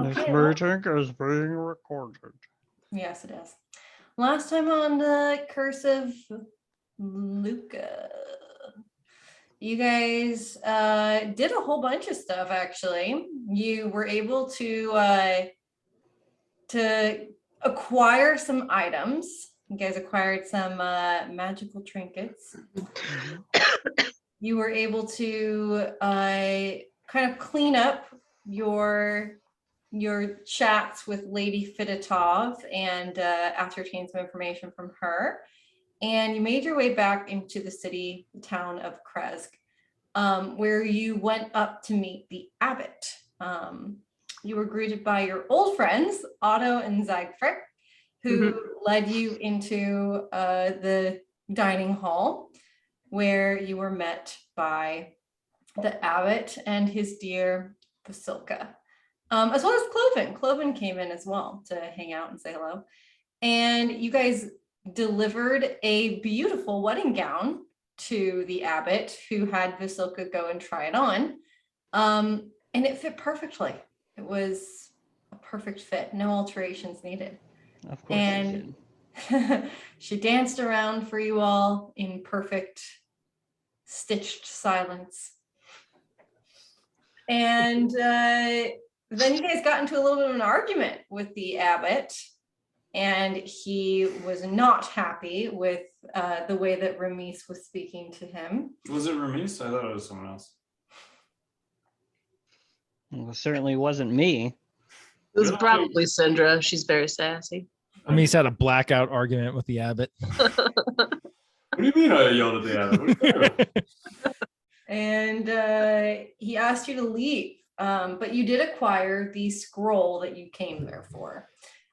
This Okay. meeting is being recorded. Yes, it is. Last time on the Curse of Luca, you guys did a whole bunch of stuff. Actually, you were able to acquire some items. You guys acquired some magical trinkets. You were able to kind of clean up your chats with Lady Fiditov and ascertain some information from her. And you made your way back into the town of Kresk, where you went up to meet the abbot. You were greeted by your old friends, Otto and Zygfrick, who led you into the dining hall, where you were met by the abbot and his dear Vasilka. As well as Cloven. Cloven came in as well to hang out and say hello. And you guys delivered a beautiful wedding gown to the abbot, who had Vasilka go and try it on. And it fit perfectly. It was a perfect fit, no alterations needed. Of course. And she danced around for you all in perfect stitched silence. And then you guys got into a little bit of an argument with the abbot, and he was not happy with the way that Ramis was speaking to him. Was it Ramis? I thought it was someone else. Well, it certainly wasn't me. It was probably Syndra. She's very sassy. Ramis had a blackout argument with the abbot. What do you mean I yelled at the abbot? What did I do? And he asked you to leave, but you did acquire the scroll that you came there for.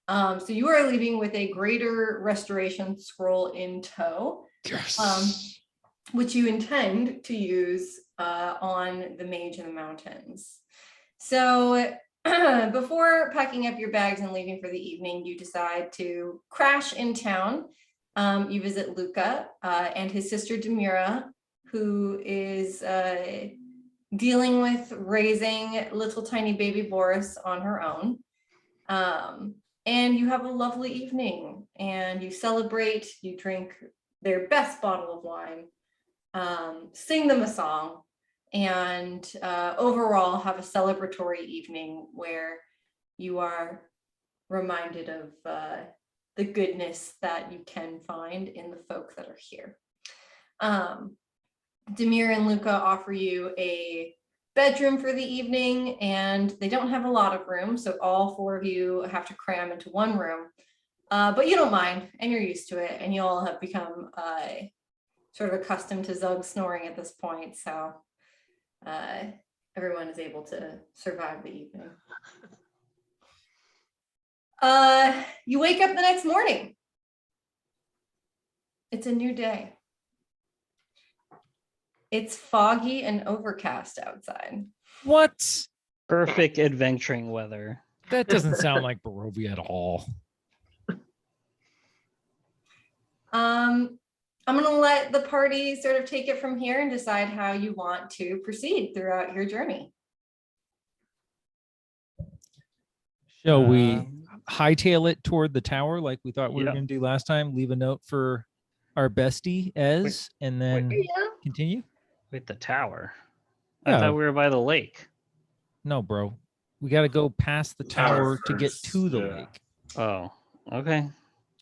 So you are leaving with a greater restoration scroll in tow, Yes. which you intend to use on the Mage in the Mountains. So before packing up your bags and leaving for the evening, you decide to crash in town. You visit Luca and his sister Demira, who is dealing with raising little tiny baby Boris on her own. And you have a lovely evening, and you celebrate, you drink their best bottle of wine, sing them a song, and overall have a celebratory evening where you are reminded of the goodness that you can find in the folk that are here. Demir and Luca offer you a bedroom for the evening, and they don't have a lot of room, so all four of you have to cram into one room. But you don't mind, and you're used to it, and you all have become sort of accustomed to Zug snoring at this point, so everyone is able to survive the evening. You wake up the next morning. It's a new day. It's foggy and overcast outside. What? Perfect adventuring weather. That doesn't sound like Barovia at all. I'm going to let the party sort of take it from here and decide how you want to proceed throughout your journey. Shall we hightail it toward the tower like we thought we were Yeah. going to do last time? Leave a note for our bestie, Ez, and then continue? Wait, the tower. Yeah. I thought we were by the lake. No, bro. We got to go past the tower to get first, to the yeah. lake. Oh, okay.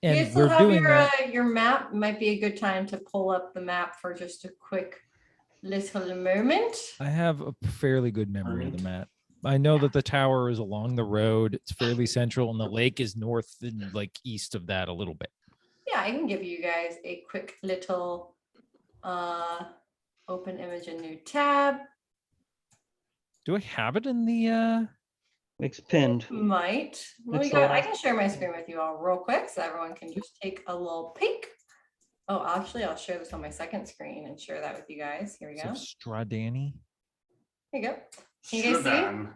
You And guys still we're have doing that. your map. Might be a good time to pull up the map for just a quick little moment. I have a fairly good memory of the map. I know that the tower is along the road. It's fairly central, and the lake is north and like east of that a little bit. Yeah, I can give you guys a quick little open image, a new tab. Do I have it in the It's pinned. Might. Well, It's I all- can share my screen with you all real quick so everyone can just take a little peek. Oh, actually, I'll share this on my second screen and share that with you guys. Here we go. Stradani? Here you go. Can you guys see? Shreddan.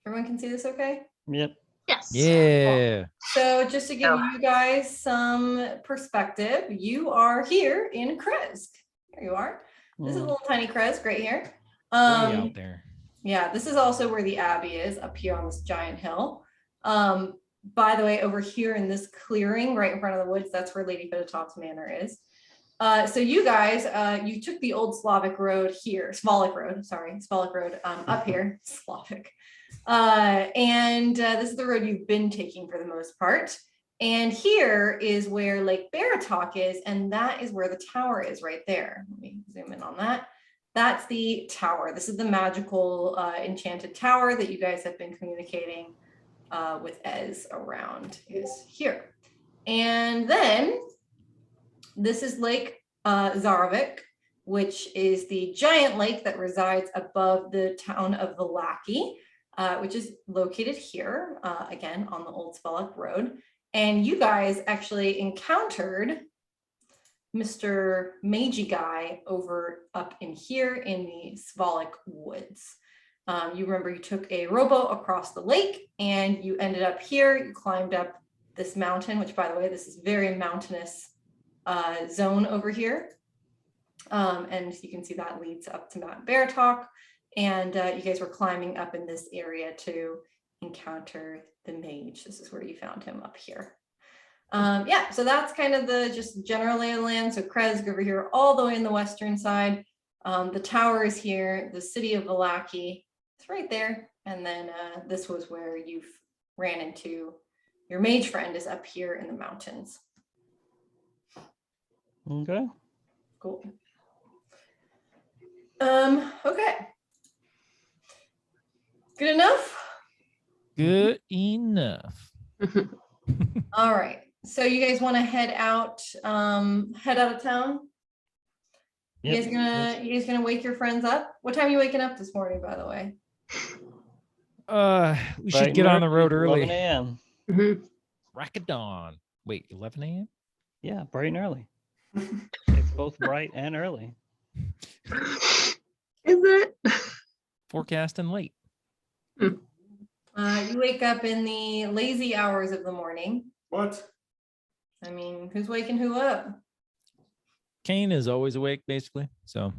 Everyone can see this okay? Yep. Yes. Yeah. So just to give you guys some perspective, you are here in Kresk. Here you are. This is a little tiny Kresk right here. Way out there. Yeah, this is also where the Abbey is, up here on this giant hill. By the way, over here in this clearing right in front of the woods, that's where Lady Fetitop's manor is. So you guys, you took the old Slavic road here, Svalik road, up here, Slavic. And this is the road you've been taking for the most part. And here is where Lake Baratok is, and that is where the tower is right there. Let me zoom in on that. That's the tower. This is the magical enchanted tower that you guys have been communicating with Ez around, is here. And then this is Lake Zarovic, which is the giant lake that resides above the town of Velaki, which is located here, again, on the Old Spelluck Road. And you guys actually encountered Mr. Magi Guy over up in here in the Svalik Woods. You remember you took a rowboat across the lake and you ended up here. You climbed up this mountain, which, by the way, this is very mountainous zone over here. And you can see that leads up to Mount Baratok. And you guys were climbing up in this area to encounter the mage. This is where you found him, up here. Yeah, so that's kind of the just general lay of the land. So Krezk over here, all the way in the western side. The tower is here. The city of Velaki, it's right there. And then this was where you've ran into your mage friend, is up here in the mountains. Okay. Cool. Okay. Good enough? Good enough. All right. So you guys want to head out of town? You Yep. guys gonna wake your friends up? What time are you waking up this morning, by the way? We should get on the road 11 early. a.m. Crack of dawn. Wait, 11 a.m.? Yeah, bright and early. It's both bright and early. Is it? Forecasting late. You wake up in the lazy hours of the morning. What? I mean, who's waking who up? Kane is always awake, basically. So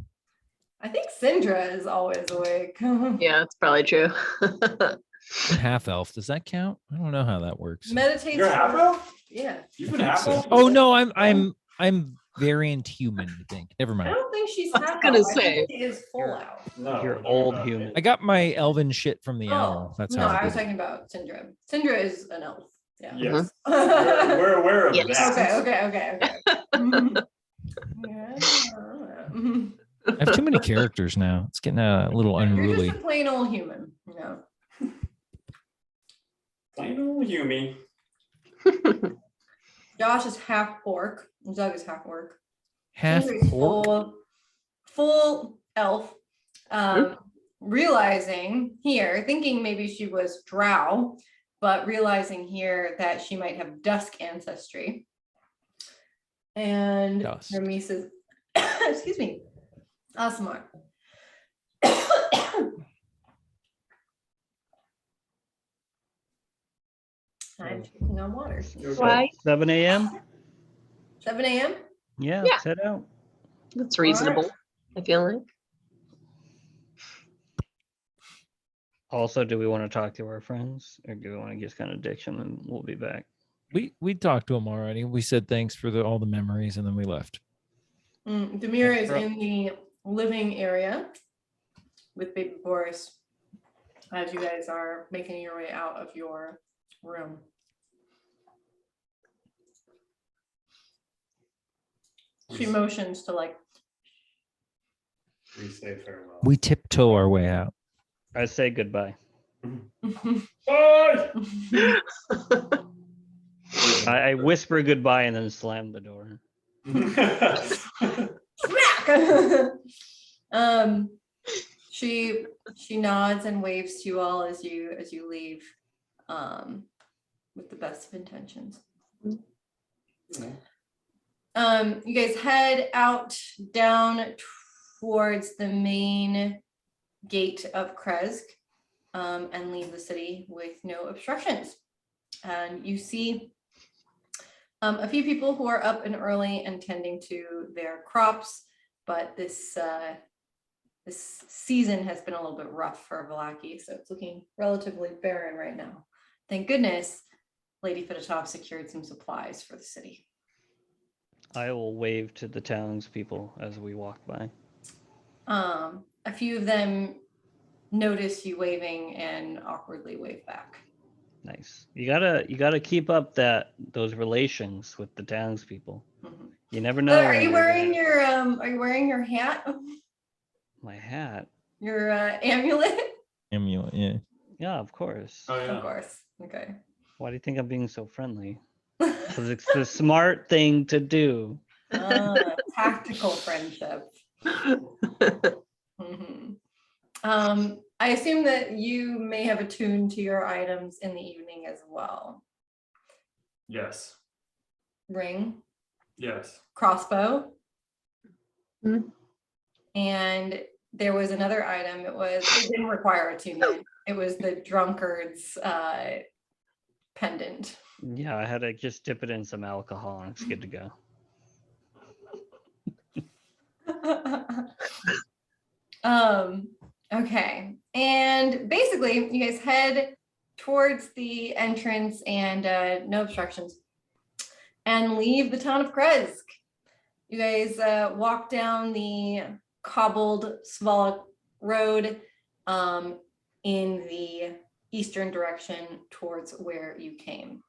I think Syndra is always awake. Yeah, it's probably true. I'm half elf. Does that count? I don't know how that works. Meditates. You're half elf? Yeah. You've been half elf? Oh no, I'm variant human, I think. Never I mind. don't think she's I was half gonna elf. I say. think she is full out. No. You're no, old no. human. I got my elven shit from the Oh, owl. That's no, how I I was did it. talking about Syndra. Syndra is an elf. Yeah. Yes. Okay, We're aware of Yes. that. okay. Yeah. I have too many characters now. It's getting a little You're unruly. just a plain old human, you know. Plain old human. Josh is half orc. Doug is half orc. Half Syndra is orc. full elf. Realizing here, thinking maybe she was drow, but realizing here that she might have dusk ancestry. And Dusk. Remy says, excuse me, Asmar. I'm taking on water. Why? 7 a.m. 7 a.m. Yeah, Yeah. let's head out. That's reasonable, I feel like. Also, do we want to talk to our friends, or do we want to just kind of ditch them and we'll be back? We talked to him already. We said thanks for all the memories, and then we left. Demira is Bro. in the living area with baby Boris as you guys are making your way out of your room. She motions to like, We say farewell. We tiptoe our way out. I say goodbye. Bye! I whisper goodbye and then slam the door. smack. She nods and waves to you all as you leave, with the best of intentions. You guys head out down towards the main gate of Krezk, and leave the city with no obstructions. And you see a few people who are up and early and tending to their crops, but this this season has been a little bit rough for Vallaki, so it's looking relatively barren right now. Thank goodness Lady Fitotop secured some supplies for the city. I will wave to the townspeople as we walk by. A few of them notice you waving and awkwardly wave back. Nice. You gotta keep up those relations with the townspeople. Mhm. You never know. Are when you you're wearing gonna- your hat? my hat? Your amulet? Amulet, yeah. Yeah, of course. Oh yeah. Of course. Okay. Why do you think I'm being so friendly? Because it's the smart thing to do. Tactical friendship. Mhm. I assume that you may have attuned to your items in the evening as well. Yes. Ring, Yes. crossbow, Mhm. and there was another item. It didn't require attunement. It was the drunkard's pendant. Yeah, I had to just dip it in some alcohol and it's good to go. Okay. And basically you guys head towards the entrance and no obstructions and leave the town of Kresk. You guys walk down the cobbled Svalak road in the eastern direction towards where you came.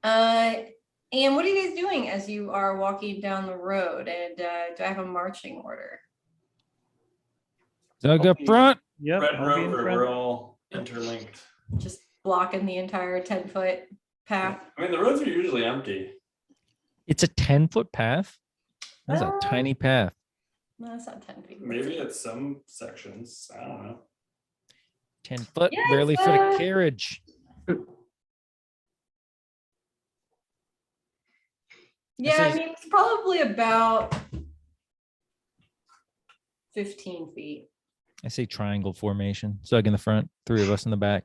And what are you guys doing as you are walking down the road? And do I have a marching order? Doug up Okay. front. Yep. Red I'll be in Rover, front. we're all interlinked. Just blocking the entire 10-foot path. I mean, the roads are usually empty. It's a 10-foot path. That's a Ah. tiny path. No, it's not 10 feet. Maybe at some sections. I don't know. 10 foot, Yeah, barely it's, fit a carriage. Yeah, This I is- mean, it's probably about 15 feet. I say triangle formation. Doug in the front, three of us in the back.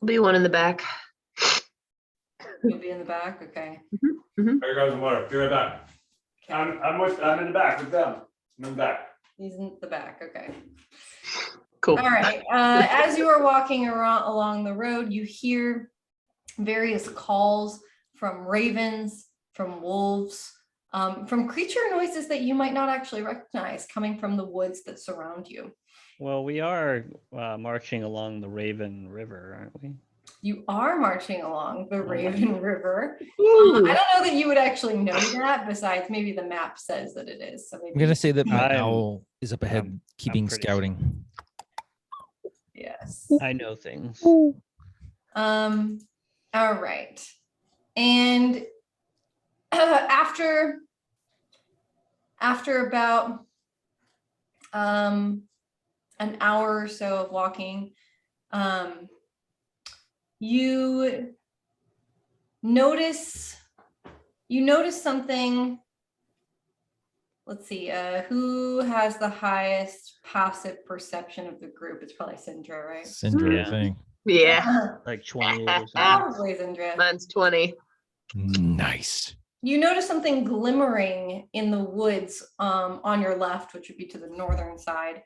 Be one in the back. You'll be in the back, okay. Here goes the water. Be right back. I'm in the back with them. I'm in the back. He's in the back, okay. Cool. All right. As you are walking along the road, you hear various calls from ravens, from wolves, from creature noises that you might not actually recognize coming from the woods that surround you. Well, we are marching along the Raven River, aren't we? You are marching along the Raven River. Ooh. I don't know that you would actually know that, besides maybe the map says that it is. So maybe I'm gonna say that my I'm- owl is up ahead, keeping pretty scouting. yes. I know things. All right. And after about an hour or so of walking, you notice something. Let's see, who has the highest passive perception of the group? It's probably Sindra, right? Syndra, Yeah. I think. Yeah, Like 28 or something. Probably Sindra. mine's 20. Nice. You notice something glimmering in the woods on your left, which would be to the northern side,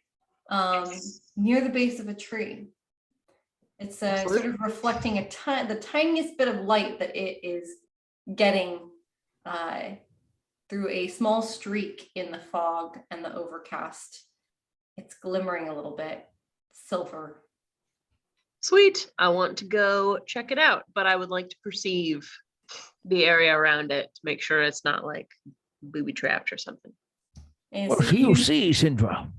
near the base of a tree. It's sort of reflecting the tiniest bit of light that it is getting through a small streak in the fog and the overcast. It's glimmering a little bit, silver. Sweet. I want to go check it out, but I would like to perceive the area around it to make sure it's not like booby trapped or something. And What so do you see, Syndra?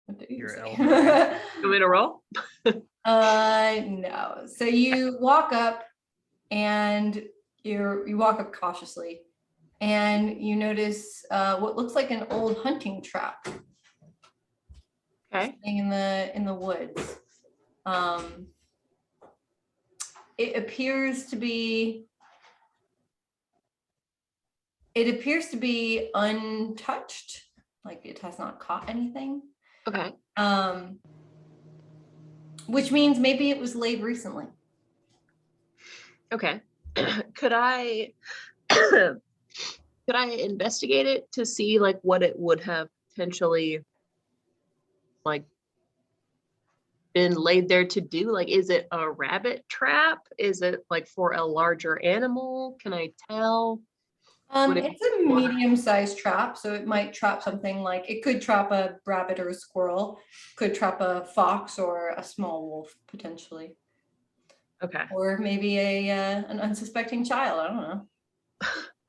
what do you Your say? elbow. You want me to roll? No. So you walk up and you walk up cautiously and you notice what looks like an old hunting trap Okay. sitting in the woods. It appears to be untouched, like it has not caught anything. Okay. Which means maybe it was laid recently. Okay. Could I Could I investigate it to see like what it would have potentially like been laid there to do? Like, is it a rabbit trap? Is it like for a larger animal? Can I tell? Would it It's a be for- medium-sized trap, so it might trap something like, it could trap a rabbit or a squirrel, could trap a fox or a small wolf potentially, Okay. or maybe an unsuspecting child. I don't know.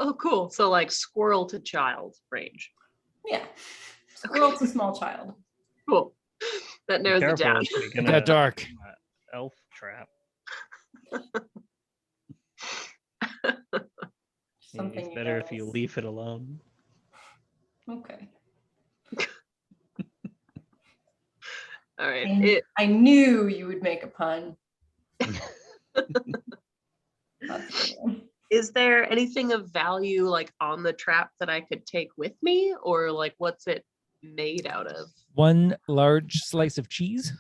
Oh, cool. So like squirrel to child range. Yeah, squirrel to small child. Cool. That narrows it Careful, down. it's It gonna got dark. elf trap. Something It's you better if you notice. leave it alone. Okay. All right. I knew you would make a pun. That's a good one. Is there anything of value like on the trap that I could take with me, or like what's it made out of? One large slice of cheese.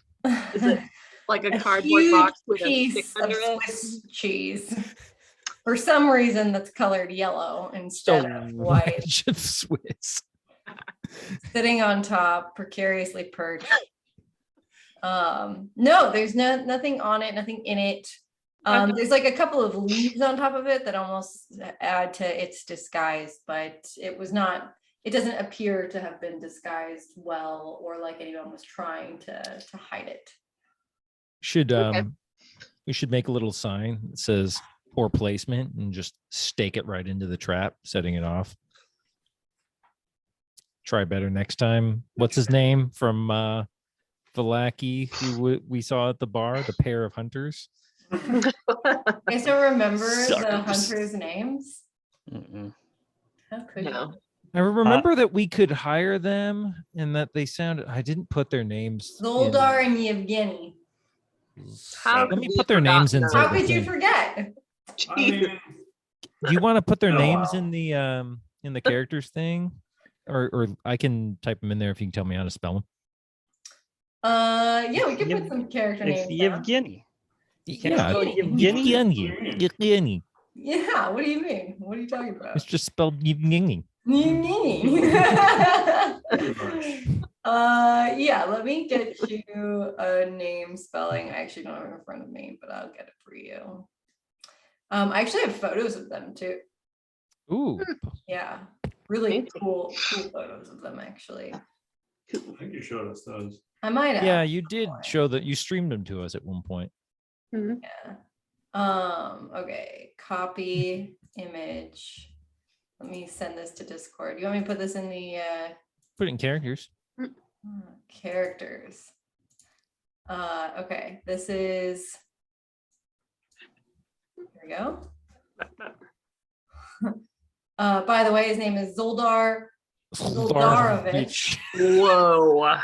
Is it like a cardboard huge box with a stick piece of under it? Swiss cheese? For some reason, that's colored yellow instead of white, Wedge of Swiss. sitting on top, precariously perched. No, there's nothing on it, nothing in it. Okay. There's like a couple of leaves on top of it that almost add to its disguise, but it doesn't appear to have been disguised well, or like anyone was trying to hide it. Should Okay. we should make a little sign that says poor placement and just stake it right into the trap, setting it off. Try better next time. What's his name from Valaki, who we saw at the bar, the pair of hunters? You guys don't remember the Suckers. hunters' names? Mm-mm. How could you? No. I remember that we could hire them and that they sounded, I didn't put their names. in- Zoldar and Yevgeny. How Let could me we put their forgotten names in. them? so How the could you thing- forget? I mean, Do you want to put their No. names in the characters thing? Or I can type them in there if you can tell me how to spell them. Yeah, we could put some character It's names down. Yevgeny. Can Yeah. you spell Yevgeny. Yevgeny? Yevgeny. Yeah, what do you mean? What are you talking about? It's just spelled Yevgeny. Yeah, let me get you a name spelling. I actually don't have it in front of me, but I'll get it for you. I actually have photos of them too. Ooh. Yeah, really Fancy. cool photos of them actually. I think you showed us those. I might have. Yeah, you did show that you streamed them to us at one point. Mhm. Yeah. Okay, copy image. Let me send this to Discord. You want me to put this in the Put it in characters. characters? Okay, this is, here we go. By the way, his name is Zoldar. Zoldarovich. Whoa.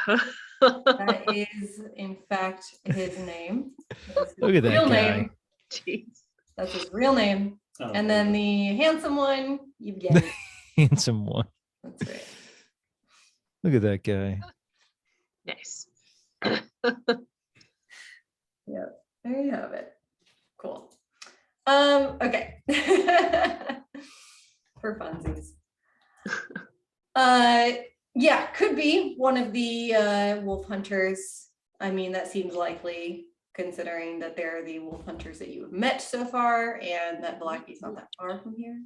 That is in fact his name. That's his Look at that real guy. name. Jeez. That's his real name. Oh, And then the handsome one, Yevgeny. Handsome one. That's right. Look at that guy. Nice. Yeah, there you have it. Cool. Okay. For funsies. Yeah, could be one of the wolf hunters. I mean, that seems likely considering that they're the wolf hunters that you have met so far and that Blacky's not that far from here.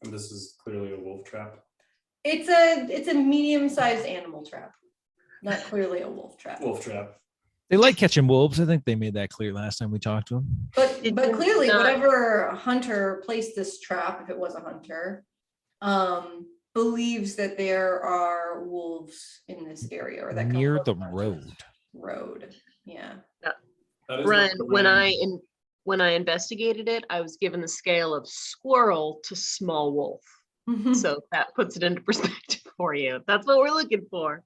And this is clearly a wolf trap. It's a medium-sized animal trap, not clearly a wolf trap. Wolf trap. They like catching wolves. I think they made that clear last time we talked to them. But It but did clearly, not- whatever hunter placed this trap, if it was a hunter, believes that there are wolves in this area or that come Near from the this road. Road, yeah. That is Ryan, the when I investigated it, I was given the scale of squirrel to small wolf. So that puts it into perspective for you. That's what we're looking for.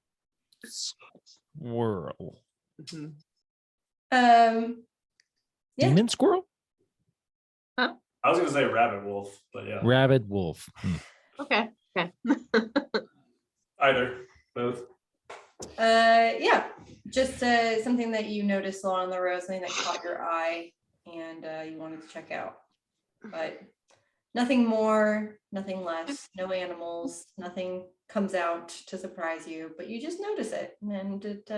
Squirrel. Mhm. Yeah. Demon squirrel? I was gonna say rabbit wolf, but yeah. Rabid wolf. Okay. Okay. Either, both. Yeah, just something that you noticed along the road, something that caught your eye and you wanted to check out. But Nothing more, nothing less, no animals, nothing comes out to surprise you, but you just notice it and it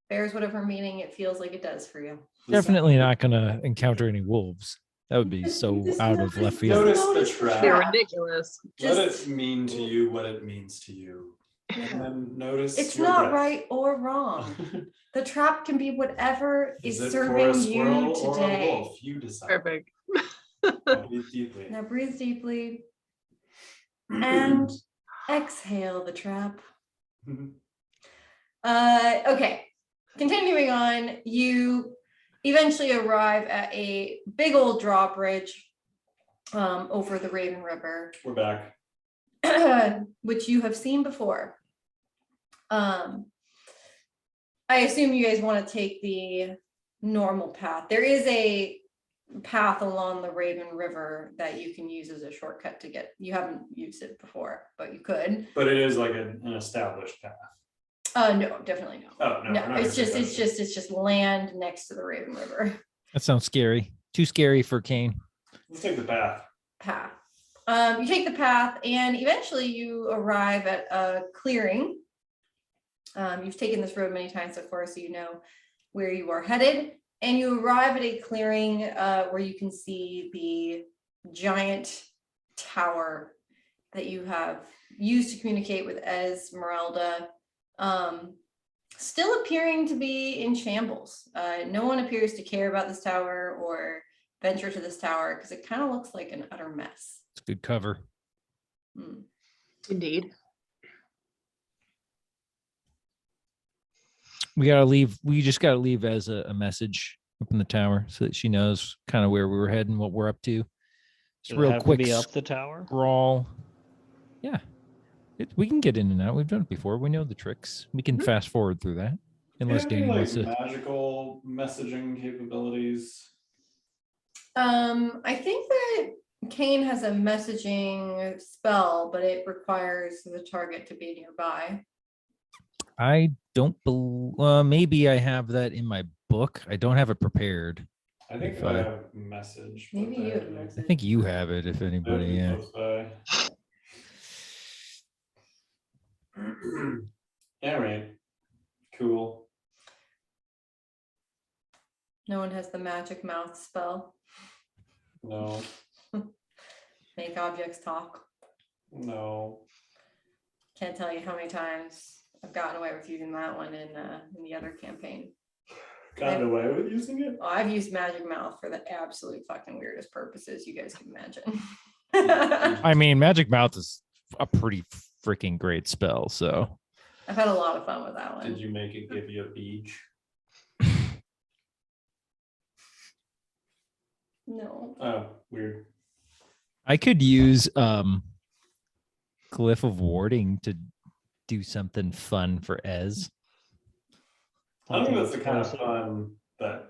bears whatever meaning it feels like it does for you. Definitely not gonna encounter any wolves. That would be so Just out of left field. Notice the notice trap. They're ridiculous. Let Just- it mean to you what it means to you. Yeah. And then notice It's your not breath. right or wrong. The trap can be whatever is Is it for a serving squirrel you or a today. wolf? You decide. Perfect. Now breathe deeply. Now breathe deeply and exhale the trap. Okay, continuing on, you eventually arrive at a big old drawbridge over the Raven River, We're back. which you have seen before. I assume you guys want to take the normal path. There is a path along the Raven River that you can use as a shortcut to get. You haven't used it before, but you could. But it is like an established path. No, definitely no. Oh, no. No, we're not it's gonna just take that. it's just land next to the Raven River That sounds scary. Too scary for Kane. Let's take the path. path. You take the path and eventually you arrive at a clearing. You've taken this road many times before, so you know where you are headed. And you arrive at a clearing where you can see the giant tower that you have used to communicate with Esmeralda. Still appearing to be in shambles. No one appears to care about this tower or venture to this tower because it kind of looks like an utter mess. It's good cover. Hmm. Indeed. We gotta leave. We just gotta leave as a message up in the tower so that she knows kind of where we were heading, what we're up to. Just Does it real have to quick be up the tower? scrawl. Yeah, we can get in and out. We've done it before. We know the tricks. We can fast forward through that, unless Do you have Danny any, wants to. magical messaging capabilities. I think that Kane has a messaging spell, but it requires the target to be nearby. I don't believe. Maybe I have that in my book. I don't have it prepared. I think If I I- have message. but Maybe you have I- I message. think you have it. If anybody, yeah. Close by. All right. Cool. No one has the magic mouth spell. No. Make objects talk. No. Can't tell you how many times I've gotten away with using that one in the other campaign. Got away with using it? Oh, I've used magic mouth for the absolute fucking weirdest purposes you guys can imagine. I mean, Magic Mouth is a pretty freaking great spell. So I've had a lot of fun with that one. Did you make it give you a beach? No. Oh, weird. I could use Glyph of Warding to do something fun for Ez. I think that's the kind of explosive. fun that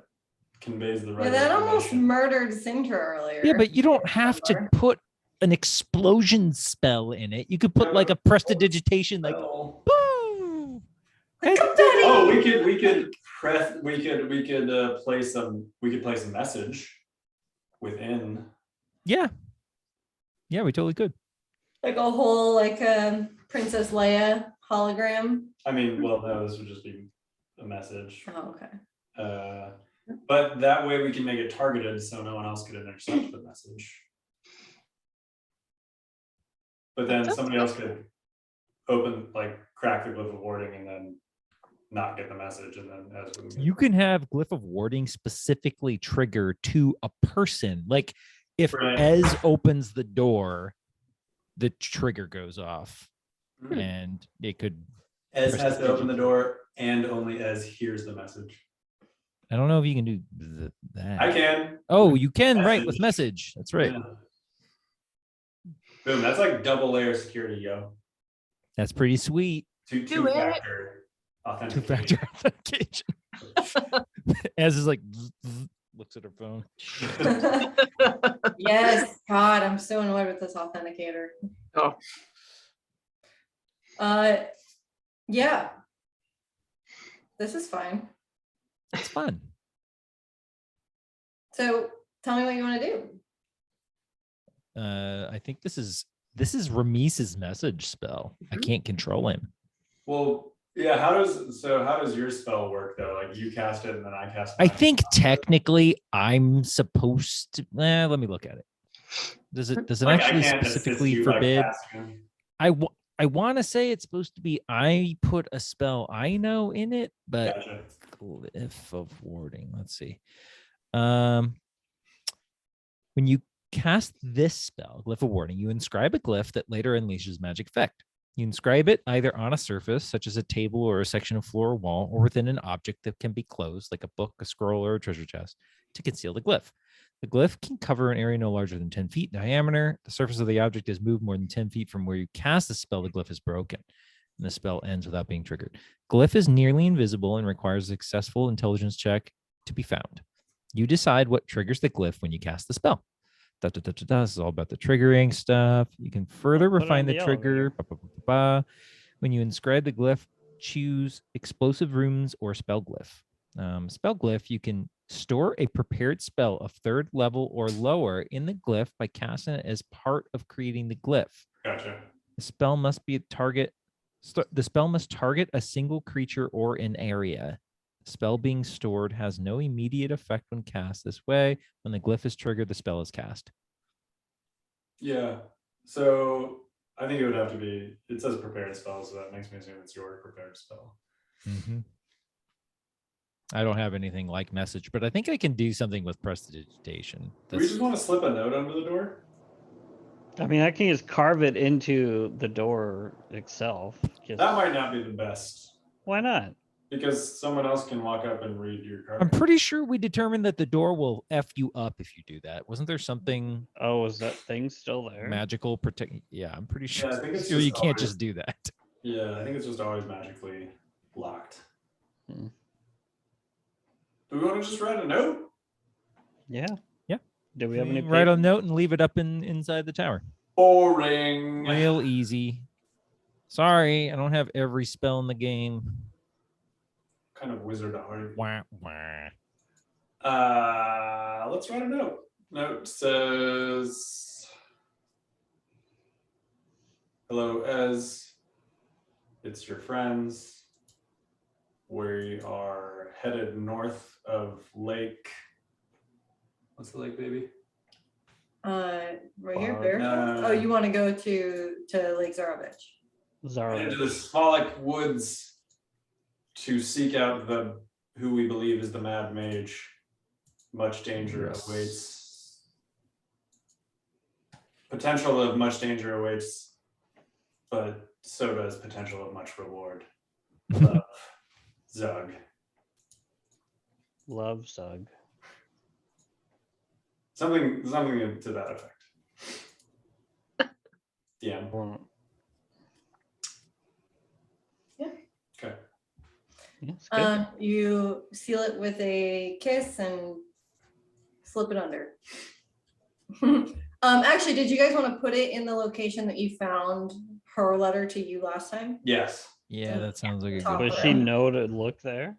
conveys the right. Yeah, that almost information. murdered Cinder earlier. Yeah, but you don't have to put an explosion spell in it. You could put like a prestidigitation, like Well, boom. Like, And- confetti! oh, we could play some message within. yeah, we totally could. Like a whole Princess Leia hologram. I mean, well, no, this would just be a message. Oh, okay. But that way we can make it targeted so no one else could intercept the message. But then That's somebody else could crack the glyph of warding and then not get the message, and then as we You can have Glyph of Warding specifically trigger to a person. Like if Right. Ez opens the door, the trigger goes off, Hmm. and it could. Ez has to open the door and only Ez hears the message. I don't know if you can do that. I can. Oh, you can, right, with Message. message. That's right. Yeah. Boom, that's like double layer security, yo. That's pretty sweet. Do it. Two-factor authentication. Two-factor authentication. Ez is like looks at her phone. Yes, God, I'm so annoyed with this authenticator. Oh. Yeah. This is fine. It's fun. So tell me what you want to do. I think this is Ramise's message spell. I Mhm. can't control him. Well, yeah. How does your spell work though? Like you cast it and then I cast. I mine. think technically I'm supposed to. Let me look at it. Does it Like I actually can't assist specifically you by forbid? casting them. I want to say it's supposed to be I put a spell I know in it, but Gotcha. glyph of warding. Let's see. When you cast this spell, glyph of warding, you inscribe a glyph that later unleashes magic effect. You inscribe it either on a surface, such as a table or a section of floor or wall, or within an object that can be closed, like a book, a scroll, or a treasure chest, to conceal the glyph. The glyph can cover an area no larger than 10 feet in diameter. The surface of the object is moved more than 10 feet from where you cast the spell. The glyph is broken, and the spell ends without being triggered. Glyph is nearly invisible and requires a successful intelligence check to be found. You decide what triggers the glyph when you cast the spell. This is all about the triggering stuff. You can further Put it on refine the the trigger. elevator. When you inscribe the glyph, choose explosive runes or spell glyph. Spell glyph, you can store a prepared spell of 3rd level or lower in the glyph by casting it as part of creating the glyph. Gotcha. The spell must be a target. The spell must target a single creature or an area. The spell being stored has no immediate effect when cast. This way, when the glyph is triggered, the spell is cast. Yeah. So I think it would have to be. It says prepared spell, so that makes me assume it's your prepared spell. I don't have anything like message, but I think I can do something with prestidigitation. Do we just want to slip a note under the door? I mean, I can just carve it into the door itself. Just That might not be the best why not? because someone else can walk up and read your card. I'm pretty sure we determined that the door will F you up if you do that. Wasn't there something Oh, is that thing still there? magical protect? Yeah, I'm pretty sure. Yeah, I think it's you just can't always- just do that. Yeah, I think it's just always magically locked. Hmm. Do we want to just write a note? Yeah. Yeah. Do we have any Write a paper? note and leave it up inside the tower. Boring. Real easy. Sorry, I don't have every spell in the game. What kind of wizard are you? Wah, wah. Let's write a note. Note says, "Hello, Ez. It's your friends. We are headed north of Lake. What's the lake, baby? Right here, Wow. Bear. Oh, you want to go to Lake Zarovich? Zara. Into the Smolik woods to seek out who we believe is the Mad Mage. Much danger Yes. awaits. Potential of much danger awaits, but so does potential of much reward. Love, Zug." Love Zug. Something to that effect. Yeah. Well, Yeah. Okay. yeah, it's good. You seal it with a kiss and slip it under. Actually, did you guys want to put it in the location that you found her letter to you last time? Yes. Yeah, that sounds like a Top good Does of she plan. know to look there?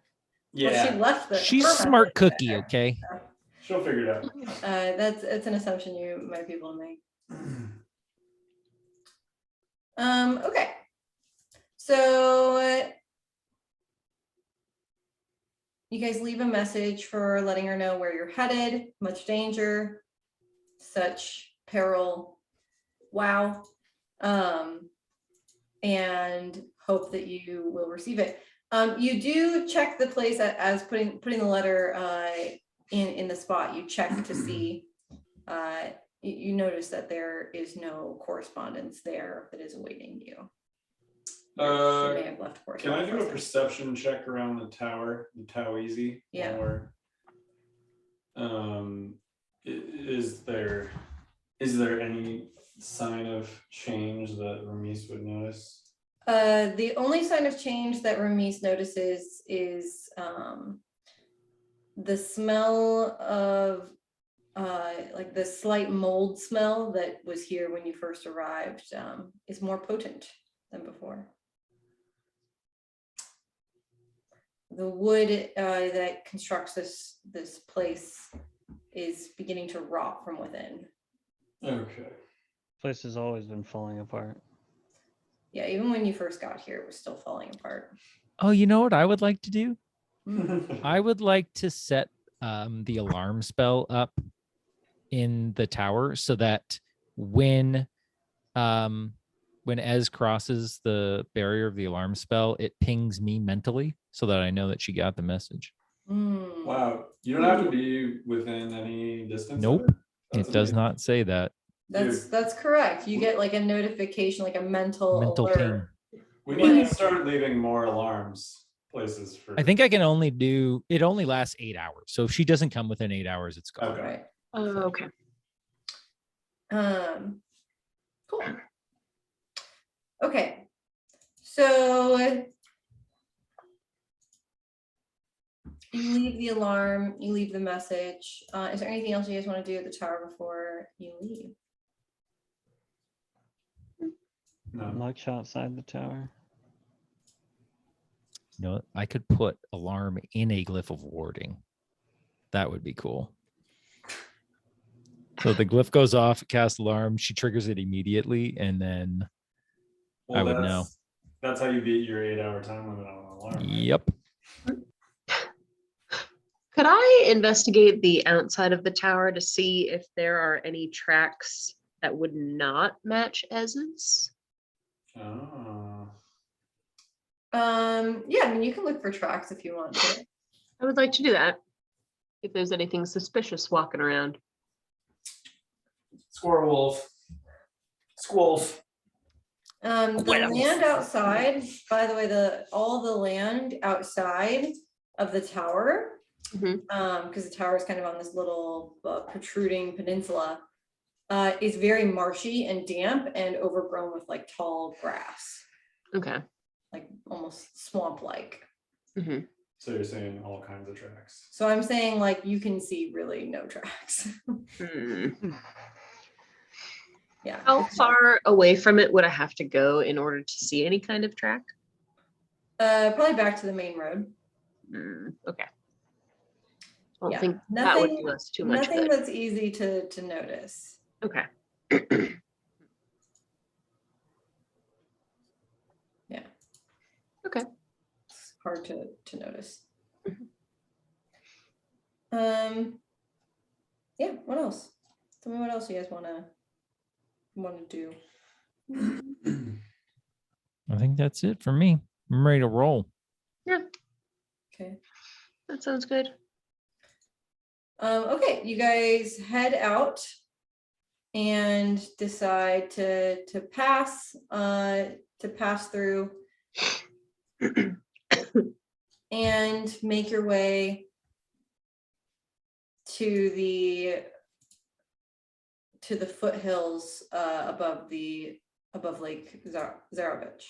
Yeah. Well, she left the. She's her smart message cookie, there. okay? She'll figure it out. That's an assumption you might be able to make. Okay. So you guys leave a message for letting her know where you're headed, much danger, such peril. Wow. And hope that you will receive it. You do check the place as putting the letter in the spot. You check to see. You notice that there is no correspondence there that is awaiting you. She may have left Can I do a correspondence. perception check around the tower, the Tow Easy? Yeah. Or, is there any sign of change that Ramis would notice? The only sign of change that Ramis notices is the smell of like the slight mold smell that was here when you first arrived is more potent than before. The wood that constructs this place is beginning to rot from within. Okay. Place has always been falling apart. Yeah, even when you first got here, it was still falling apart. Oh, you know what I would like to do? Mm. I would like to set the alarm spell up in the tower so that when Ez crosses the barrier of the alarm spell, it pings me mentally so that I know that she got the message. Mm. Wow. You don't have to be within any distance. Nope. Of it? That's It does amazing. not say that. That's correct. You get like a notification, like a mental Mental alert. ping. We When need to it's- start leaving more alarms places for. I think I can only do it only lasts 8 hours. So if she doesn't come within 8 hours, it's gone. Okay. Right. Okay. Cool. Okay. So you leave the alarm, you leave the message. Is there anything else you guys want to do at the tower before you leave? No. Luck's outside the tower. You know, I could put alarm in a glyph of warding. That would be cool. So the glyph goes off, casts alarm, she triggers it immediately, and then Well, I would know. That's how you beat your 8-hour time limit on an alarm. right? Yep. Could I investigate the outside of the tower to see if there are any tracks that would not match Ez's? Oh. Yeah, I mean, you can look for tracks if you want to. I would like to do that. If there's anything suspicious walking around. Squirrel wolf. Squolf. The Well. land outside, by the way, all the land outside of the tower, Mhm. because the tower is kind of on this little protruding peninsula, is very marshy and damp and overgrown with like tall grass, Okay. like almost swamp-like. Mhm. So you're saying all kinds of tracks. So I'm saying like you can see really no tracks. Hmm. Yeah. How far away from it would I have to go in order to see any kind of track? Probably back to the main road. Okay. I don't Yeah, think that would nothing- do us too much Nothing good. that's easy to notice. Okay. Yeah. Okay. It's hard to notice. Mhm. Yeah, what else? Tell me what else you guys wanna do. I think that's it for me. I'm ready to roll. Okay. That sounds good. Okay, you guys head out and decide to pass through and make your way to the foothills above Lake Zarovich.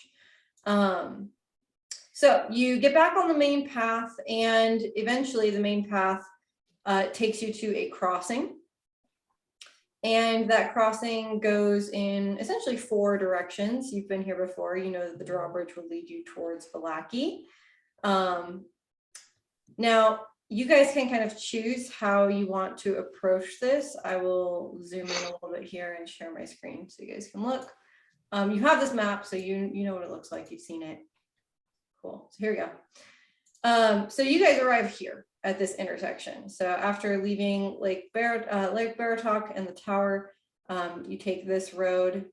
So you get back on the main path, and eventually the main path takes you to a crossing. And that crossing goes in essentially 4 directions. You've been here before, you know that the drawbridge will lead you towards Valaki. Now, you guys can kind of choose how you want to approach this. I will zoom in a little bit here and share my screen so you guys can look. You have this map, so you know what it looks like. You've seen it. Cool. So here we go. So you guys arrive here at this intersection. So after leaving Lake Baratok and the tower, you take this road,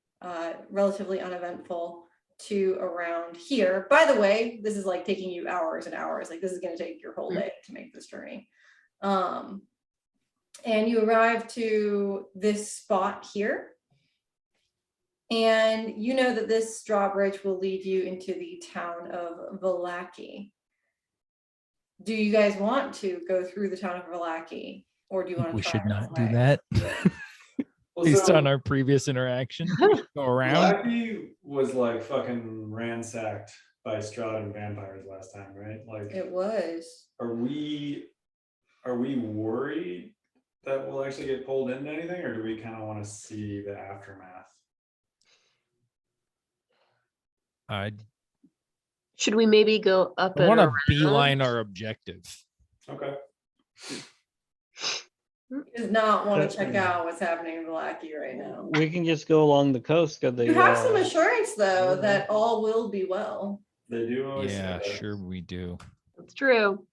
relatively uneventful, to around here. By the way, this is like taking you hours and hours. Like this is going to take your whole day to make this journey. And you arrive to this spot here. And you know that this drawbridge will lead you into the town of Valaki. Do you guys want to go through the town of Valaki, or do you want to? We should not do way? that. Well, Based so on our previous interaction. Go around. Blackie was like fucking ransacked by Strahd and vampires last time, right? Like, It was. are we worried that we'll actually get pulled into anything, or do we kind of want to see the aftermath? I Should we maybe go up and want to around? beeline our objective. Okay. He does not want to Yeah. check out what's happening in Valaki right now. We can just go along the coast. Got the, You have some assurance, though, yeah. that all will be well. They do always say Yeah, that. sure we do. That's true.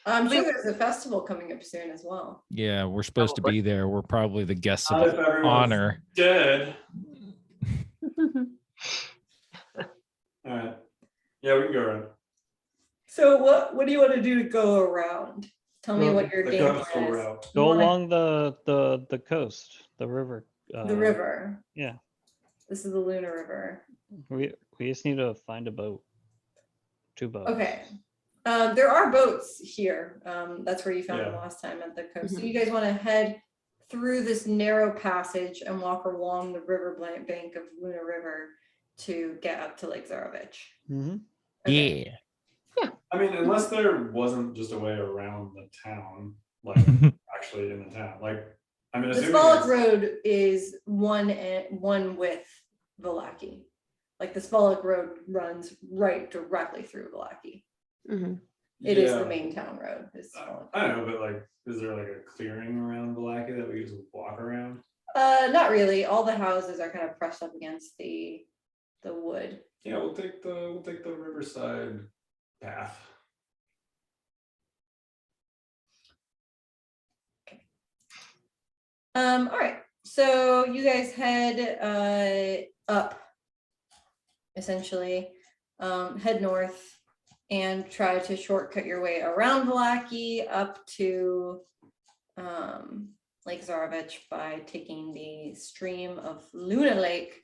I'm sure We- there's a festival coming up soon as well. Yeah, we're supposed to Probably. be there. We're probably the guests of Not if everyone's honor. dead. All right. Yeah, we can go around. So what do you want to do to go around? Tell me what your The game coastal plan is. route. You go wanna- along the coast, the river. the river. Yeah, This is the Luna River. we just need to find a boat. 2 boats. Okay. There are boats here. That's where you found them Yeah. last time at the coast. So Mhm. you guys want to head through this narrow passage and walk along the river bank of Luna River to get up to Lake Zarovich. Mm-hmm. Okay. Yeah. I mean, unless there wasn't just a way around the town, like actually in the town. Like, I mean, The assuming Spalak it's- Road is one with Valaki. Like the Spalak Road runs right directly through Valaki. Mhm. It is the Yeah. main town road. Is Spalak. I know, but like, is there like a clearing around Valaki that we just walk around? Not really. All the houses are kind of pressed up against the wood. Yeah, we'll take the riverside path. All right. So you guys head up, essentially, head north and try to shortcut your way around Valaki up to Lake Zarovich by taking the stream of Luna Lake,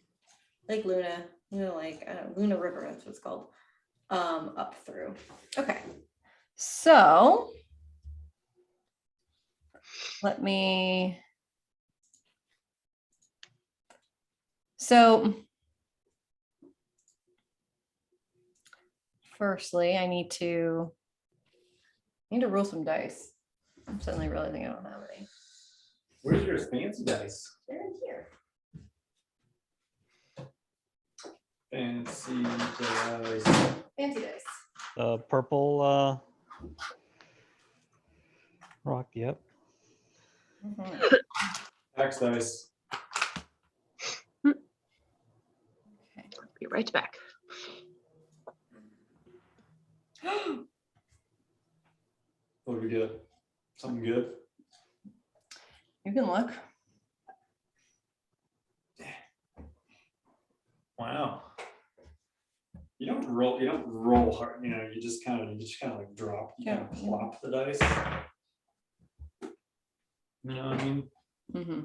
Lake Luna, Luna Lake, Luna River, that's what it's called, up through. Okay. So let me. So firstly, I need to roll some dice. I'm suddenly realizing I don't have any. Where's your fancy dice? They're in here. Fancy dice. Fancy dice. The purple rock. Yep. Mhm. X dice. Be right back. What do we get? Something good? You can look. Wow. You don't roll hard, you just kind of like drop, you kind of Yeah. plop the dice. You know what I mean? Mm-hmm.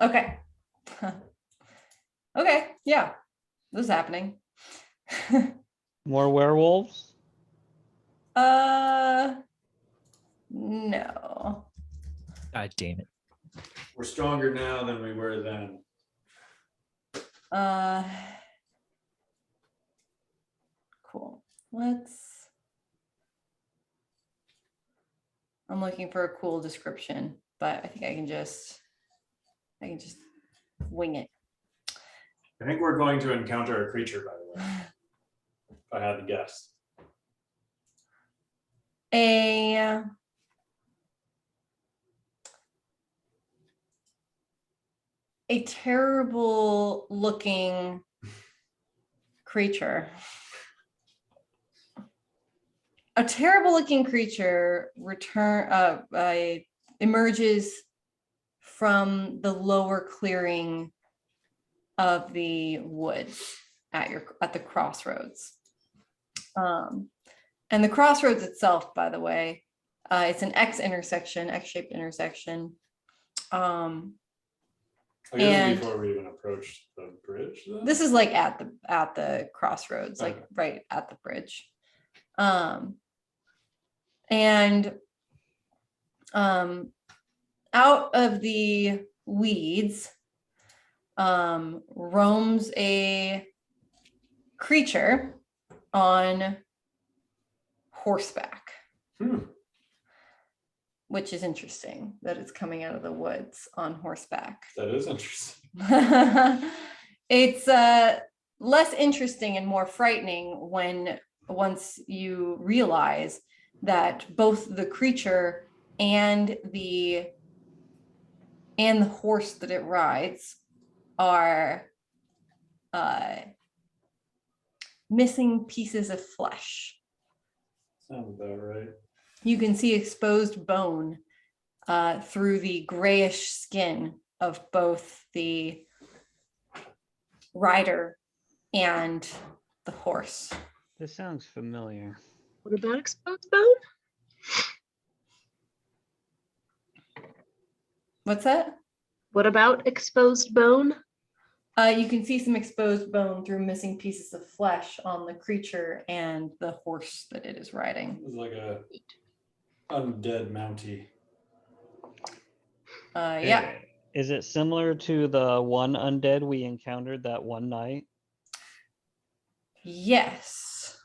Okay. Okay. Yeah. This is happening. More werewolves. No. God damn it. We're stronger now than we were then. Cool. I'm looking for a cool description, but I think I can just wing it. I think we're going to encounter a creature, by the way. If I had to guess. A terrible looking creature. A terrible looking creature emerges from the lower clearing of the woods at the crossroads. And the crossroads itself, by the way, it's an X-shaped intersection. I guess And- before we even approached the bridge, though? This is like at the crossroads, like Okay. right at the bridge. And out of the weeds roams a creature on horseback, which is interesting that it's coming out of the woods on horseback. That is interesting. It's less interesting and more frightening once you realize that both the creature and the horse that it rides are missing pieces of flesh. Sounds about right. You can see exposed bone through the grayish skin of both the rider and the horse. This sounds familiar. What about exposed bone? What's that? What about exposed bone? You can see some exposed bone through missing pieces of flesh on the creature and the horse that it is riding. It's like a undead Mountie. Yeah. Is it similar to the one undead we encountered that one night? Yes.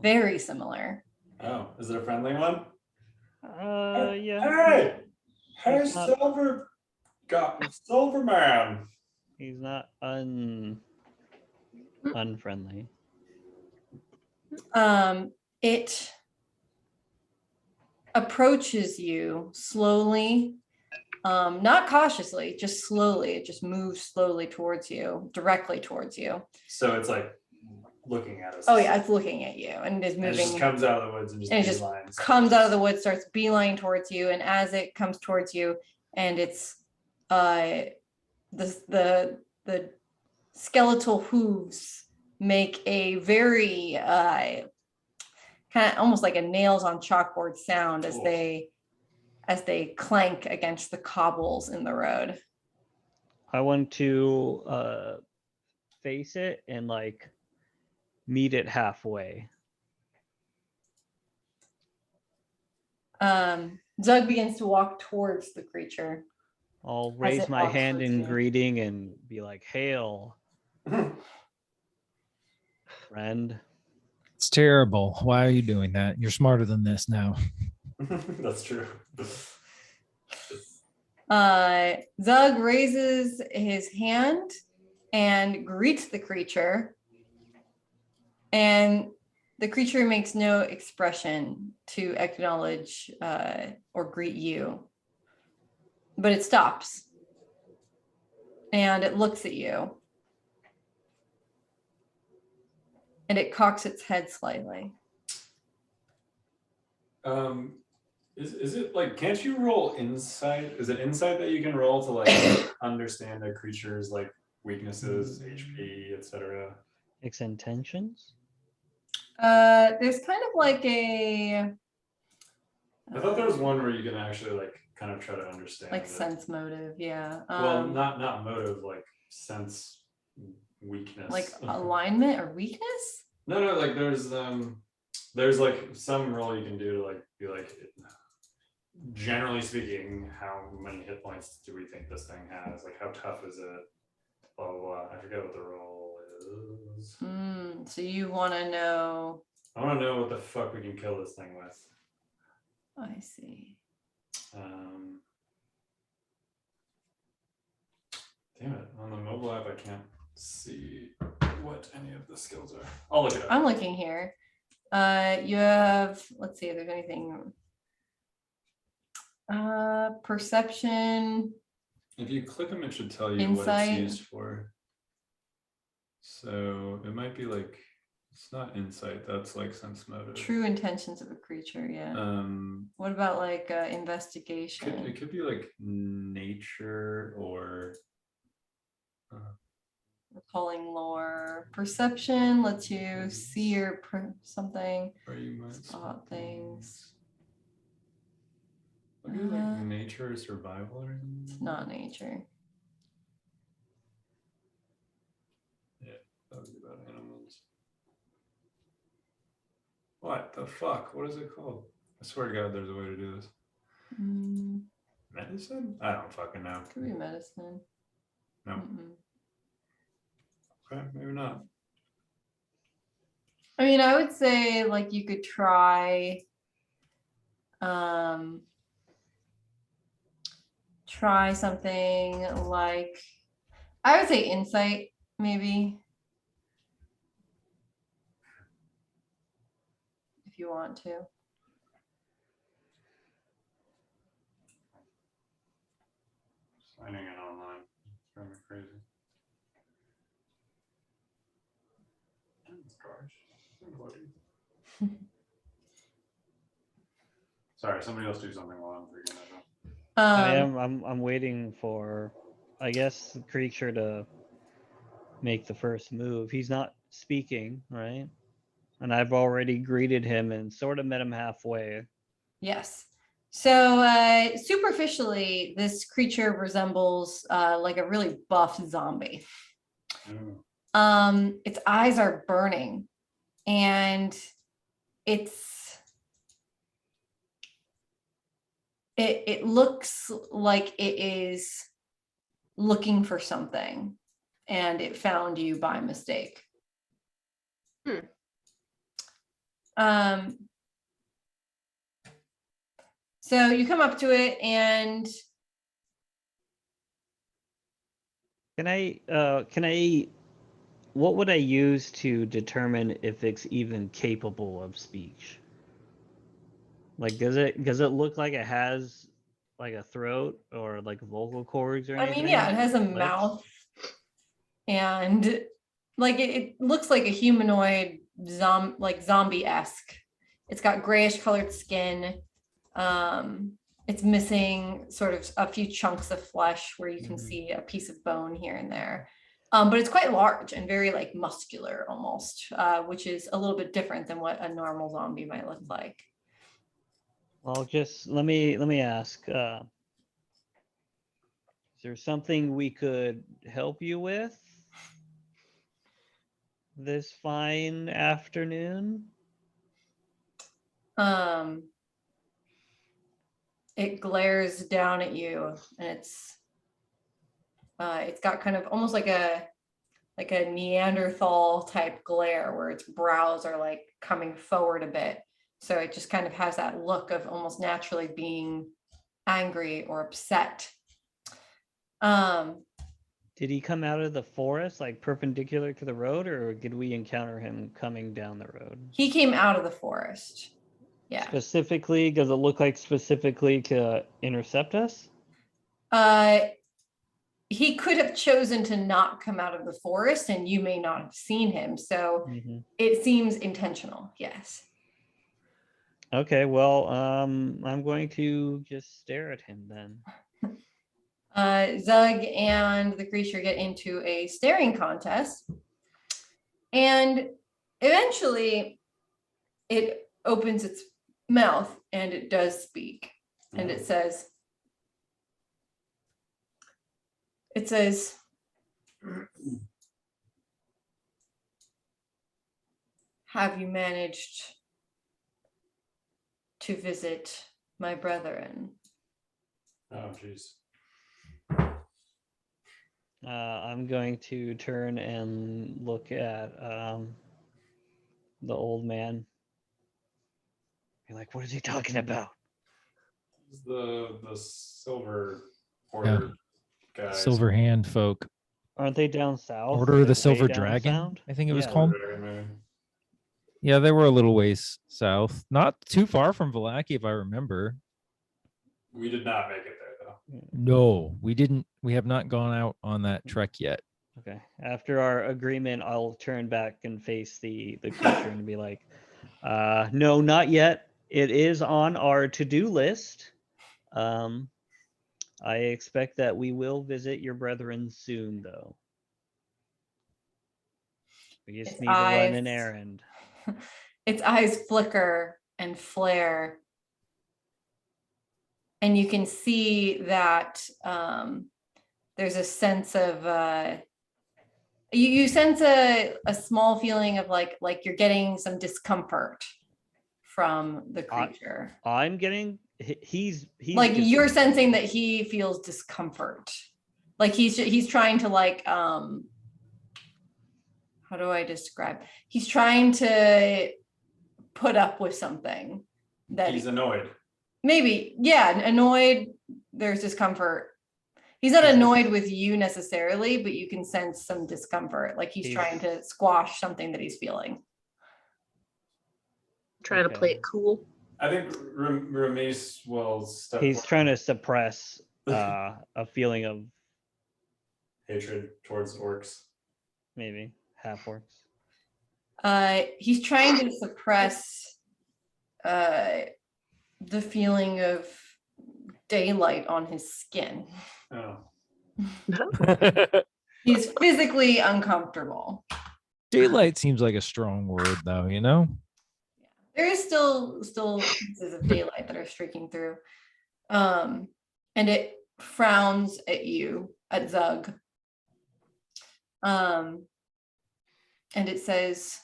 Very similar. Oh, is it a friendly one? Yeah. Hey, It's not- Silver Man. He's not unfriendly. It approaches you slowly, not cautiously, just slowly. It just moves slowly towards you, directly towards you. So it's like looking at us. Oh yeah, it's looking at you and is And it moving. just comes out of the woods and just And it just beelines. Comes out of the woods, starts beeline towards you, and as it comes towards you, and it's the skeletal hooves make a very kind of almost like a nails on chalkboard sound as Cool. they clank against the cobbles in the road. I want to face it and like meet it halfway. Zug begins to walk towards the creature. I'll As raise it my walks hand towards in you. greeting and be like, "Hail, friend." It's terrible. Why are you doing that? You're smarter than this now. That's true. Zug raises his hand and greets the creature, and the creature makes no expression to acknowledge or greet you, but it stops and it looks at you and it cocks its head slightly. Is it like, can't you roll insight? Is it insight that you can roll to like understand a creature's like weaknesses, HP, etc.? Its intentions? There's kind of like a I thought there was one where you can actually like kind of try to understand like it. sense motive, yeah. Well, not motive, like sense weakness. Like alignment or weakness. No, like there's like some roll you can do to like be like, generally speaking, how many hit points do we think this thing has? Like how tough is it? Blah blah blah. I forget what the roll is. So you want to know? I want to know what the fuck we can kill this thing with. I see. Damn it! On the mobile app, I can't see what any of the skills are. I'll look it up. I'm looking here. You have, let's see if there's anything. Perception. If you click them, it should tell you what Insight. it's used for. So it might be like, it's not insight, that's like sense motive. True intentions of a creature, yeah. What about like investigation? It could be like nature or Recalling lore. Perception lets you see or something. or you might Spot things. Maybe like nature or survival or something. It's not nature. That would be about animals. What the fuck? What is it called? I swear to God, there's a way to do this. Medicine? I don't fucking know. Could be medicine. No. Okay, maybe not. I mean, I would say like you could try try something like, I would say insight maybe. If you want to. Signing in online. It's driving me crazy. Gosh. Sorry, somebody else do something while I'm figuring that out. I'm waiting for, I guess, the creature to make the first move. He's not speaking, right? And I've already greeted him and sort of met him halfway. Yes. So superficially, this creature resembles like a really buff zombie. Ooh. Its eyes are burning, and it looks like it is looking for something, and it found you by mistake. So you come up to it, and Can I what would I use to determine if it's even capable of speech? Like, does it look like it has like a throat or like vocal cords or I anything? mean, yeah, it has a Lips? mouth, and like it looks like a humanoid zombie-esque. It's got grayish colored skin. It's missing sort of a few chunks of flesh where you can see a piece of bone here and there. But it's quite large and very like muscular almost, which is a little bit different than what a normal zombie might look like. Well, just let me ask. Is there something we could help you with this fine afternoon? It glares down at you, and it's got kind of almost like a Neanderthal type glare where its brows are like coming forward a bit. So it just kind of has that look of almost naturally being angry or upset. Did he come out of the forest like perpendicular to the road, or did we encounter him coming down the road? He came out of the forest. Yeah. Specifically, does it look like specifically to intercept us? He could have chosen to not come out of the forest, and you may not have seen him. So it seems intentional. Yes. Okay, well, I'm going to just stare at him then. Zug and the creature get into a staring contest, and eventually it opens its mouth and it does speak, and it says, have you managed to visit my brethren? Oh, jeez. I'm going to turn and look at the old man. Be like, what is he talking about? The silver order guys. Silver hand folk. Aren't they down south? Order of Like, the way Silver down Dragon, south? I think it was Yeah. called. Maybe. Yeah, they were a little ways south. Not too far from Vallaki, if I remember. We did not make it there though. No, we didn't. We have not gone out on that trek yet. Okay. After our agreement, I'll turn back and face the creature and be like, no, not yet. It is on our to-do list. I expect that we will visit your brethren soon, though. We just Its need to run eyes- an errand. Its eyes flicker and flare, and you can see that there's a sense of you sense a small feeling of like you're getting some discomfort from the creature. I'm getting he's Like you're sensing that he feels discomfort. Like he's trying to like how do I describe? He's trying to put up with something that He's annoyed. maybe, yeah, annoyed. There's discomfort. He's not Is it- annoyed with you necessarily, but you can sense some discomfort. Like he's He's- trying to squash something that he's feeling. Trying to play Okay. it cool. I think Ramesh will step He's forward. trying to suppress a feeling of Hatred towards orcs. maybe half orcs. He's trying to suppress the feeling of daylight on his skin. Oh. He's physically uncomfortable. Daylight seems like a strong word, though. You know. There is still pieces of daylight that are streaking through. And it frowns at you, at Zug. And it says,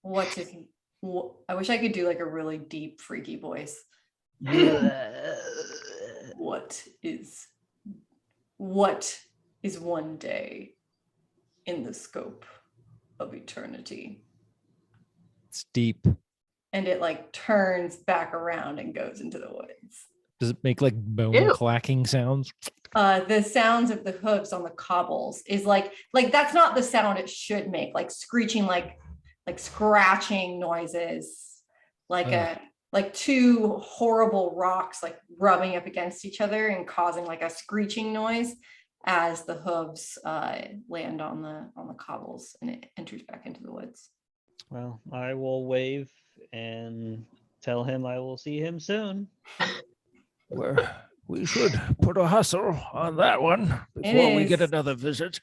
what is, I wish I could do like a really deep, freaky voice. What is one day in the scope of eternity? It's deep. And it like turns back around and goes into the woods. Does it make like bone Ew. clacking sounds? The sounds of the hooves on the cobbles is like that's not the sound it should make, like screeching, like scratching noises, Ugh. like two horrible rocks like rubbing up against each other and causing like a screeching noise as the hooves land on the cobbles and it enters back into the woods. Well, I will wave and tell him I will see him soon. We should put a hustle on that one before we get another visit.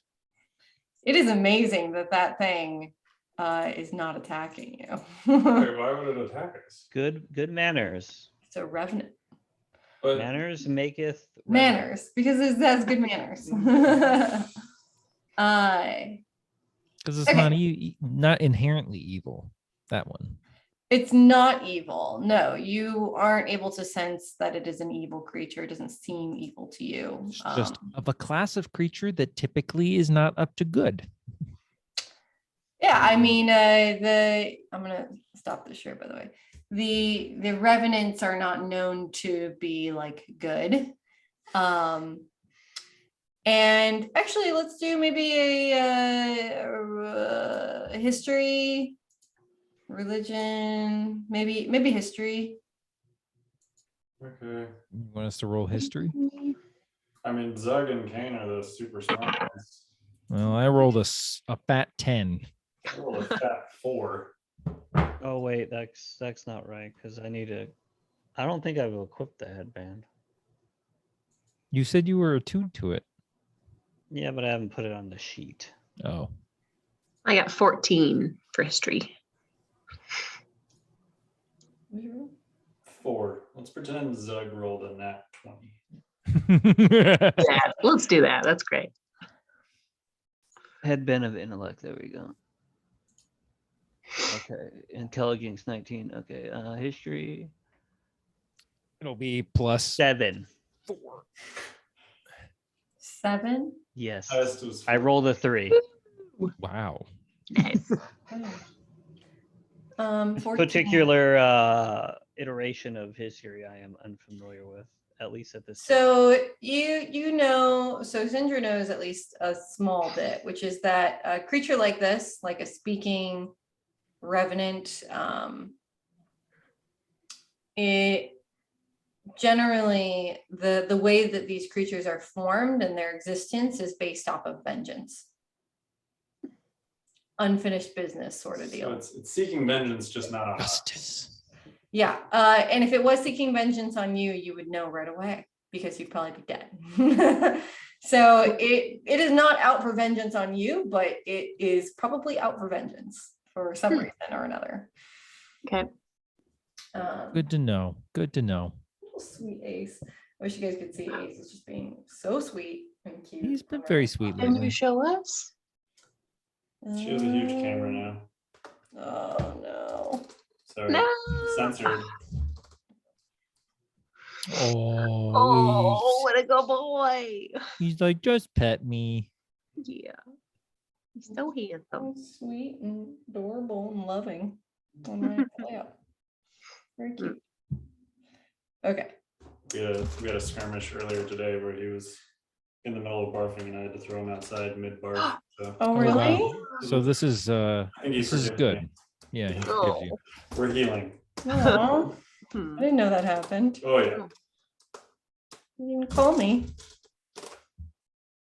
It is amazing that thing is not attacking you. Wait, why would it attack us? Good manners. It's a revenant. But Manners maketh revenant. Manners, because it has good manners. Because it's Okay. not inherently evil. That one. It's not evil. No, you aren't able to sense that it is an evil creature. It doesn't seem evil to you. It's just of a class of creature that typically is not up to good. Yeah, I mean, I'm gonna stop the share, by the way. The revenants are not known to be like good. And actually, let's do maybe a history, religion, maybe history. okay. You want us to roll history? I mean, Zug and Kane are the super smart ones. Well, I rolled a fat 10. I rolled a fat 4. Oh wait, that's not right because I don't think I've equipped the headband. You said you were attuned to it. Yeah, but I haven't put it on the sheet. Oh. I got 14 for history. 4. Let's pretend Zug rolled a nat 20. Yeah, let's do that. That's great. Headband of intellect. There we go. Okay, intelligence 19. Okay, history It'll be plus 7. 4. 7. Yes, Highest was I 4. rolled a 3. Wow. Nice. 14. Particular iteration of history I am unfamiliar with, at least at this stage. So you know, so Zindra knows at least a small bit, which is that a creature like this, like a speaking revenant, it generally the way that these creatures are formed and their existence is based off of vengeance. Unfinished business sort of So deal. it's seeking vengeance, just not on us. Justice. Yeah. And if it was seeking vengeance on you, you would know right away because you'd probably be dead. So it is not out for vengeance on you, but it is probably out for vengeance for some reason or another. Okay. Good to know. Good to know. Little sweet Ace. I wish you guys could see Ace. It's just being so sweet and cute. He's been very sweet Can you lately. show us? She has a huge camera now. Oh no. Sorry. No. Censored. Oh, what a good boy. He's like, just pet me. Yeah. He's so handsome. So sweet and adorable and loving on my lap. Very cute. Okay. We had a skirmish earlier today where he was in the middle of barfing and I had to throw him outside mid barf. So Oh, Oh, really? wow. So this is I think he this is forgives good. me. Yeah, he Oh. forgives you. We're healing. Aw, Hmm. I didn't know that happened. Oh yeah. You didn't call me. It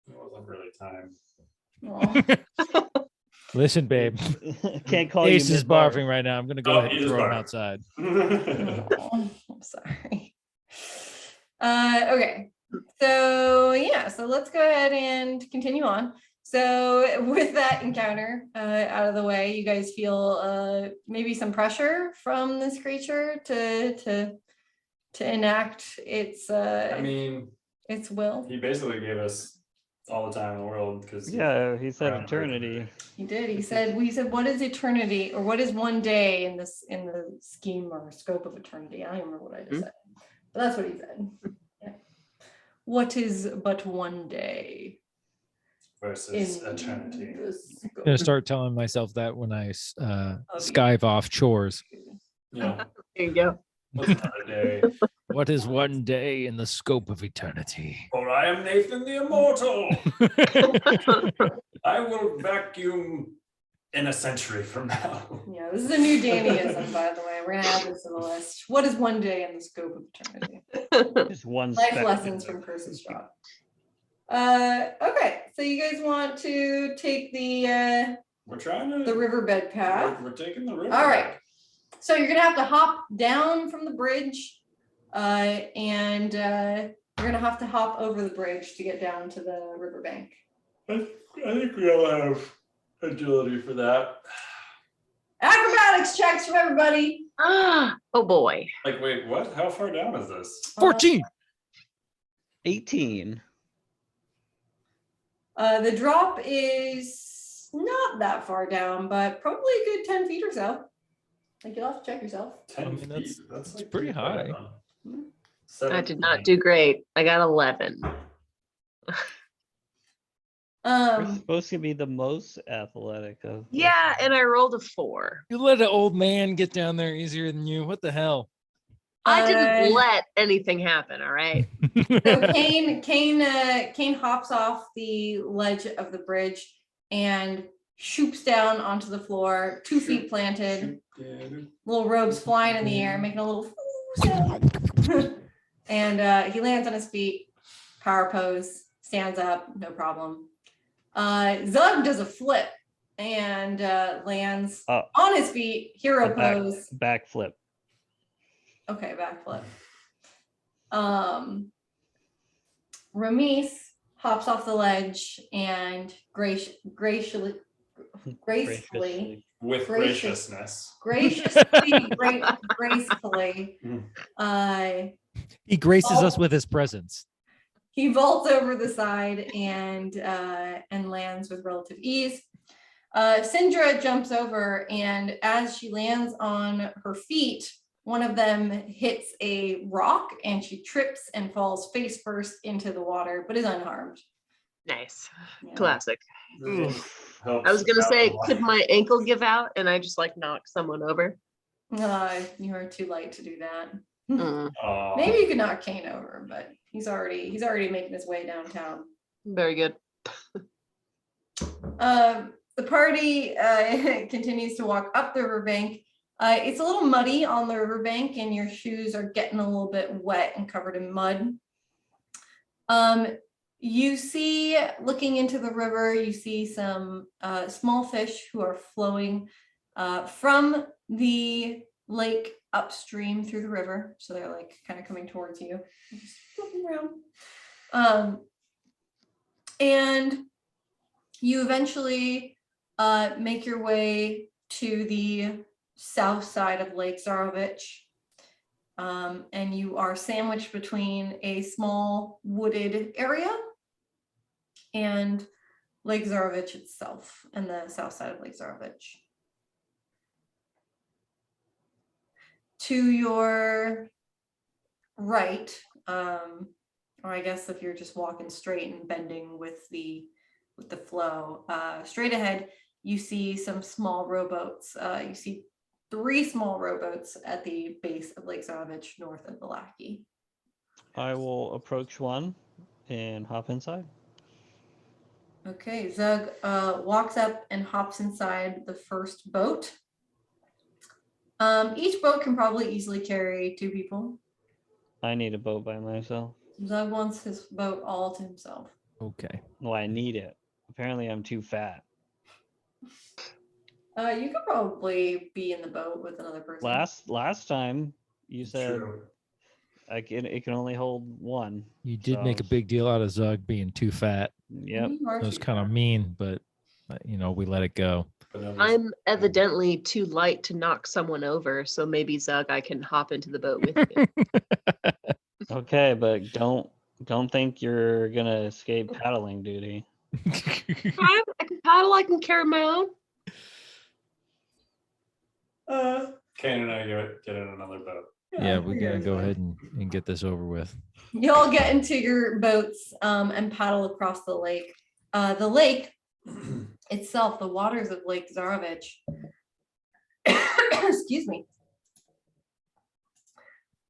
wasn't really time. Aw. Listen, babe. Can't call Ace you is mid-barf. barfing right now. I'm gonna go Oh, ahead he and just throw him barfed. outside. Oh, I'm sorry. Okay. So yeah, so let's go ahead and continue on. So with that encounter out of the way, you guys feel maybe some pressure from this creature to enact its I mean, its will. he basically gave us all the time in the world because Yeah, he said Around eternity. He did. He said, what is eternity, or what is one day in the scheme or scope of eternity? I don't even remember what I just said. But that's what he said. Yeah. What is but one day versus in eternity. the I'm gonna scope start telling myself that when I of skive off chores. Yeah. There you go. What's another day? What is one day in the scope of eternity? For I am Nathan the Immortal. I will vacuum in a century from now. Yeah, this is a new Dannyism, by the way. We're gonna add this to the list. What is one day in the scope of eternity? Just one Life speck. lessons from Curse's Drop. Okay, so you guys want to take the We're trying to. riverbed path. We're taking the river. All right. So you're gonna have to hop down from the bridge, and you're gonna have to hop over the bridge to get down to the riverbank. I think we all have agility for that. Acrobatics checks from everybody. Oh boy. Like, wait, what? How far down is this? 14. 18. The drop is not that far down, but probably a good 10 feet or so. Like you'll have to check yourself. 10 I mean, feet. that's like pretty far high. down. I did not do great. I got 11. We're supposed to be the most athletic of. Yeah, and I rolled a 4. You let an old man get down there easier than you. What the hell? I didn't Uh, let anything happen, all right? So Kane hops off the ledge of the bridge and shoots down onto the floor, 2 feet planted, little robes flying in the air, making a little sound. And he lands on his feet, power pose, stands up, no problem. Zug does a flip and lands on his feet, hero pose. Backflip. Okay, backflip. Ramis hops off the ledge and gracefully, With graciousness. graciousness. gracefully, He graces us with his presence. he vaults over the side and lands with relative ease. Syndra jumps over, and as she lands on her feet, one of them hits a rock and she trips and falls face first into the water, but is unharmed. Nice. Yeah. Classic. Helps I was gonna out say, a lot. could my ankle give out and I just like knock someone over? You are too light to do that. Mm, Aw. Maybe you could knock Kane over, but he's already making his way downtown. very good. The party continues to walk up the riverbank. It's a little muddy on the riverbank, and your shoes are getting a little bit wet and covered in mud. You see, looking into the river, you see some small fish who are flowing from the lake upstream through the river. So they're like kind of coming towards you, just floating around. And you eventually make your way to the south side of Lake Zarovich. And you are sandwiched between a small wooded area and Lake Zarovich itself, and the south side of Lake Zarovich. To your right, or I guess if you're just walking straight and bending with the flow, straight ahead, you see some small rowboats. You see 3 small rowboats at the base of Lake Zarovich, north of the Lackey. I will approach one and hop inside. Okay, Zug walks up and hops inside the first boat. Each boat can probably easily carry 2 people. I need a boat by myself. Zug wants his boat all to himself. Okay. Well, I need it. Apparently, I'm too fat. You could probably be in the boat with another person. Last time you said True. it can only hold one. You did So, make a big deal out of Zug being too fat. Yep. You are That was too kind of fat. mean, but we let it go. But no, I'm evidently too light to knock someone over, so maybe Zug, I can hop into the boat with you. Okay, but don't think you're gonna escape paddling duty. I can paddle. I can carry my own. Kane and I get in another boat. Yeah, we're you gonna guys go fine. ahead and get this over with. You all get into your boats and paddle across the lake. The lake itself, the waters of Lake Zarovich, excuse me.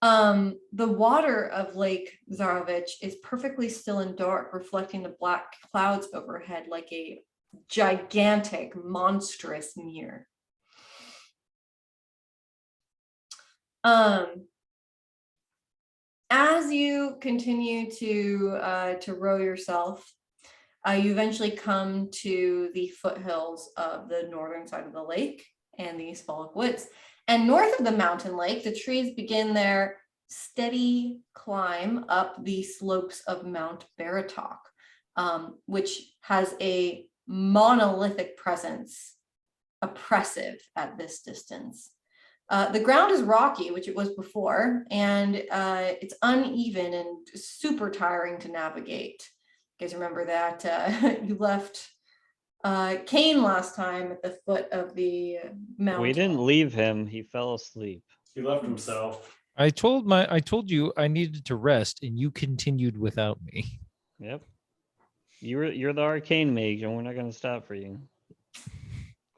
The water of Lake Zarovich is perfectly still and dark, reflecting the black clouds overhead like a gigantic, monstrous mirror. As you continue to row yourself, you eventually come to the foothills of the northern side of the lake and the Spalak Woods. And north of the mountain lake, the trees begin their steady climb up the slopes of Mount Baratok, which has a monolithic presence, oppressive at this distance. The ground is rocky, which it was before, and it's uneven and super tiring to navigate. You guys remember that you left Kane last time at the foot of the mountain. We didn't leave him. He fell asleep. He left himself. I told you I needed to rest, and you continued without me. Yep. You're the arcane mage, and we're not gonna stop for you.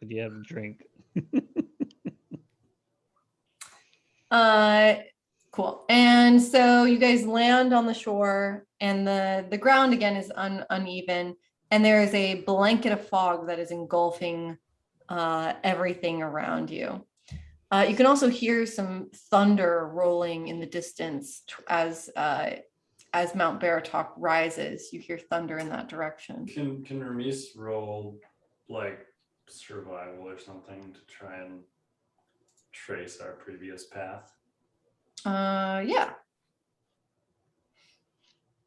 Could you have a drink? Cool. And so you guys land on the shore, and the ground again is uneven, and there is a blanket of fog that is engulfing everything around you. You can also hear some thunder rolling in the distance as Mount Baratok rises. You hear thunder in that direction. Can Ramis roll like survival or something to try and trace our previous path? Yeah.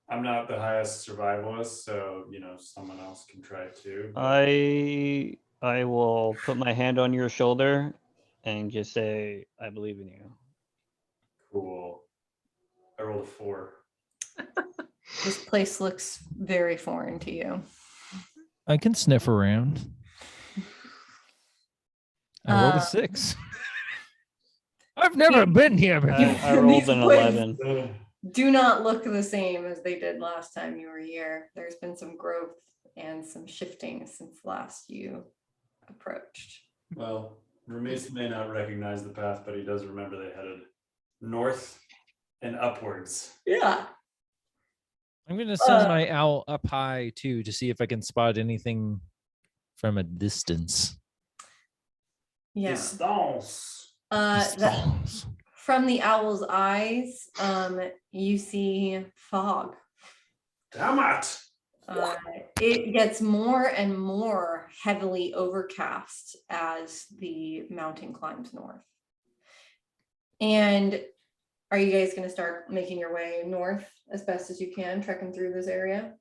I'm not the highest survivalist, so someone else can try too. but- I will put my hand on your shoulder and just say, I believe in you. Cool. I rolled a 4. This place looks very foreign to you. I can sniff around. I rolled a Uh, 6. I've never been here before. I rolled These an boys 11. do not look the same as they did last time you were here. There's been some growth and some shifting since last you approached. Well, Ramis may not recognize the path, but he does remember they headed north and upwards. Yeah. I'm gonna send my owl up high too to see if I can spot anything from a distance. Yeah. Distance. Distance. From the owl's eyes, you see fog. Damn it. It gets more and more heavily overcast as the mountain climbs north. And are you guys going to start making your way north as best as you can, trekking through this area?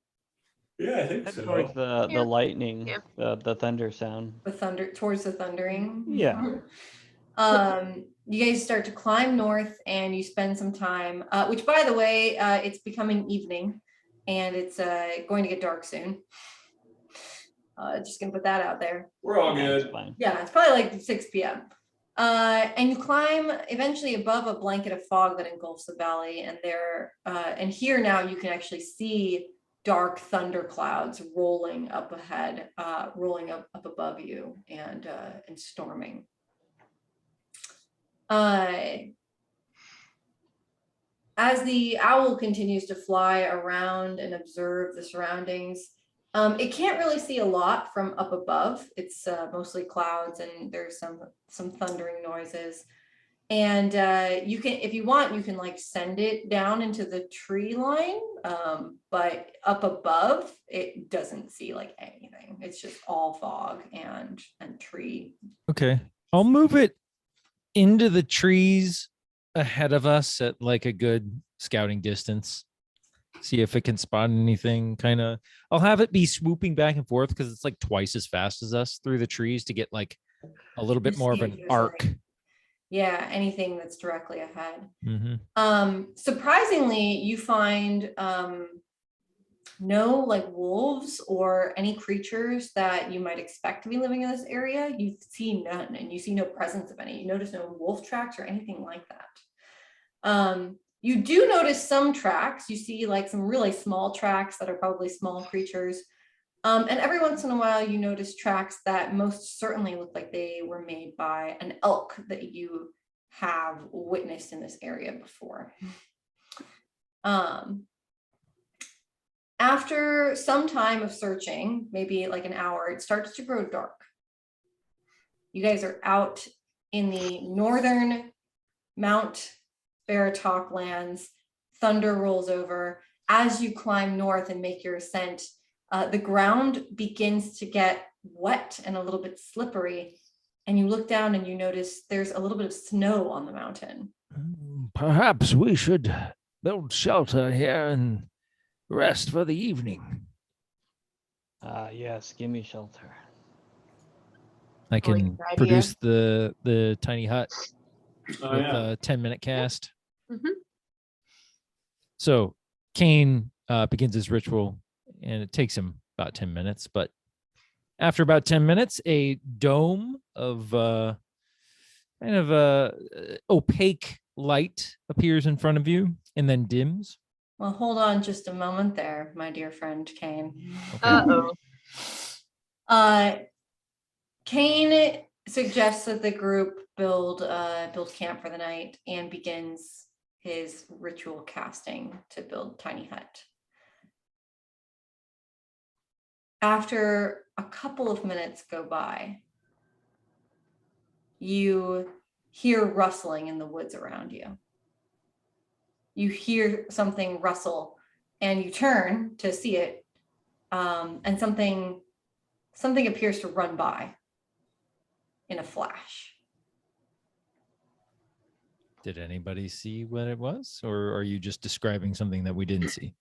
Yeah, I think Head so. towards the Yeah. lightning, Yeah. the thunder sound. The thunder towards the thundering. Yeah. You guys start to climb north, and you spend some time. Which, by the way, it's becoming evening, and it's going to get dark soon. Just gonna put that out there. We're all That's good. fine. Yeah, it's probably like 6 p.m. And you climb eventually above a blanket of fog that engulfs the valley, and and here now you can actually see dark thunder clouds rolling up ahead, rolling up above you, and storming. As the owl continues to fly around and observe the surroundings, it can't really see a lot from up above. It's mostly clouds, and there's some thundering noises. And you can, if you want, you can like send it down into the tree line, but up above, it doesn't see like anything. It's just all fog and tree. Okay. I'll move it into the trees ahead of us at like a good scouting distance. See if it can spot anything. Kind of, I'll have it be swooping back and forth because it's like twice as fast as us through the trees to get like a little bit Just more of see if an there's, arc. like, yeah, anything that's directly ahead. Mm-hmm. Surprisingly, you find no like wolves or any creatures that you might expect to be living in this area. You see none, and you see no presence of any. You notice no wolf tracks or anything like that. You do notice some tracks. You see like some really small tracks that are probably small creatures. And every once in a while, you notice tracks that most certainly look like they were made by an elk that you have witnessed in this area before. After some time of searching, maybe like an hour, it starts to grow dark. You guys are out in the northern Mount Baratok lands. Thunder rolls over. As you climb north and make your ascent, the ground begins to get wet and a little bit slippery. And you look down and you notice there's a little bit of snow on the mountain. Perhaps we should build shelter here and rest for the evening. Yes, give me shelter. I can good idea. produce the tiny hut Oh, with yeah. a 10-minute cast. Mhm. So Kane begins his ritual, and it takes him about 10 minutes. But after about 10 minutes, a dome of kind of opaque light appears in front of you and then dims. Well, hold on just a moment there, my dear friend Kane. Uh-oh. Kane suggests that the group build camp for the night and begins his ritual casting to build tiny hut. After a couple of minutes go by, you hear rustling in the woods around you. You hear something rustle and you turn to see it, and something appears to run by in a flash. Did anybody see what it was, or are you just describing something that we didn't see?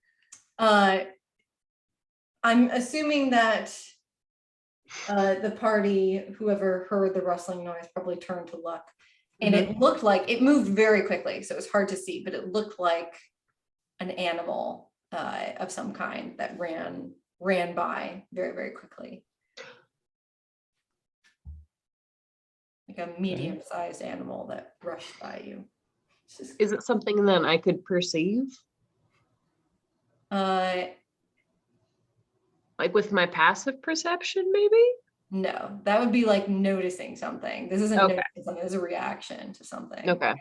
I'm assuming that the party, whoever heard the rustling noise, probably turned to look, and it looked like it moved very quickly, so it was hard to see, but it looked like an animal of some kind that ran by very, very quickly. Like a medium-sized animal that rushed by you. Is it something that I could perceive? Like with my passive perception, maybe? No, that would be like noticing something. This isn't Okay. noticing something, this is a reaction to something. Okay.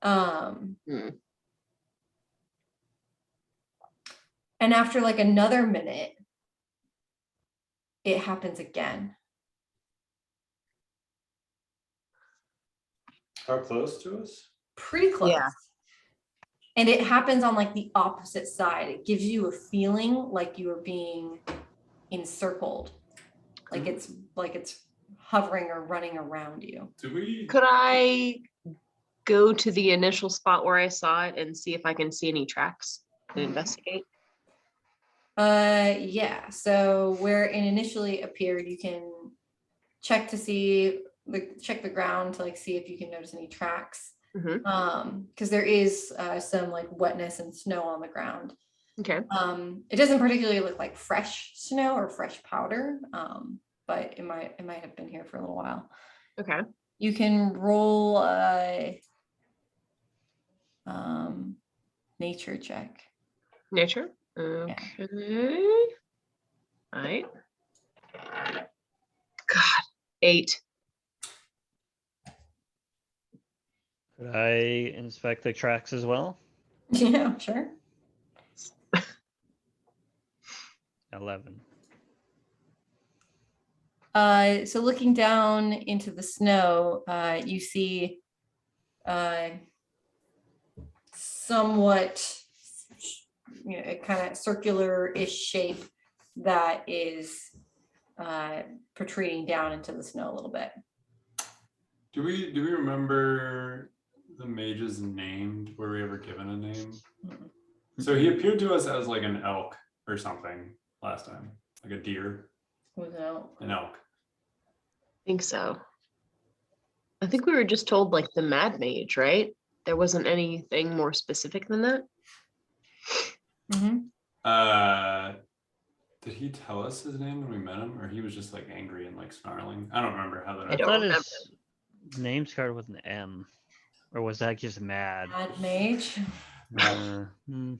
And after like another minute, it happens again. How close to us? Pretty close. Yeah. And it happens on like the opposite side. It gives you a feeling like you are being encircled. Like it's hovering or running around you. Do we? Could I go to the initial spot where I saw it and see if I can see any tracks and investigate? Yeah. So where it initially appeared, you can check to see check the ground to like see if you can notice any tracks. Because there is some like wetness and snow on the ground. Okay. It doesn't particularly look like fresh snow or fresh powder, but it might have been here for a little while. Okay. You can roll a nature check. Nature. Okay. All right. God, 8. Could I inspect the tracks as well? Yeah, sure. 11. So looking down into the snow, you see somewhat, a kind of circular-ish shape that is protruding down into the snow a little bit. Do we remember the mage's name? Were we ever given a name? Mm. So he appeared to us as like an elk or something last time, like a deer, Without an elk. I think so. I think we were just told like the Mad Mage, right? There wasn't anything more specific than that. Did he tell us his name when we met him, or he was just like angry and like snarling? I don't remember how that. I I don't thought remember. his name started with an M. Or was that just mad? Mad Mage. Hmm.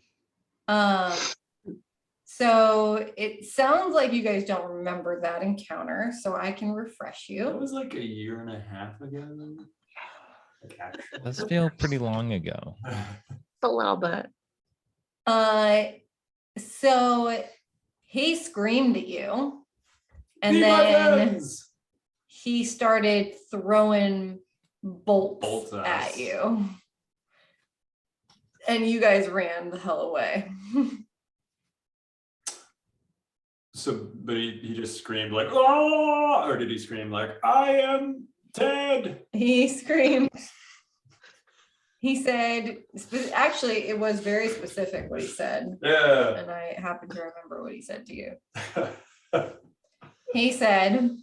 So it sounds like you guys don't remember that encounter, so I can refresh That you. was like a year and a half ago. Like actually. Does feel pretty long ago. A little bit. So he screamed at you, and Be my then friends! he started throwing bolts Bolts at at us. you. And you guys ran the hell away. So, but he just screamed like, "Oh!" Or did he scream like, "I am dead"? He screamed. He said, actually, it was very specific what he said. Yeah. And I happen to remember what he said to you. He said,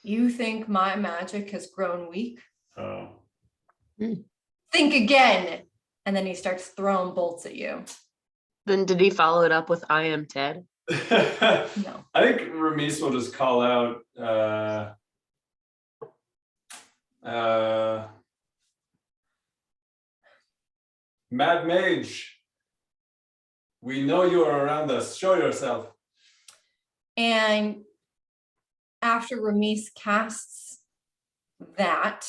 "You think my magic has grown weak? Oh. Think again." And then he starts throwing bolts at you. Then did he follow it up with I am Ted? No. I think Ramis will just call out Mad Mage. We know you are around us. Show yourself. And after Ramis casts that,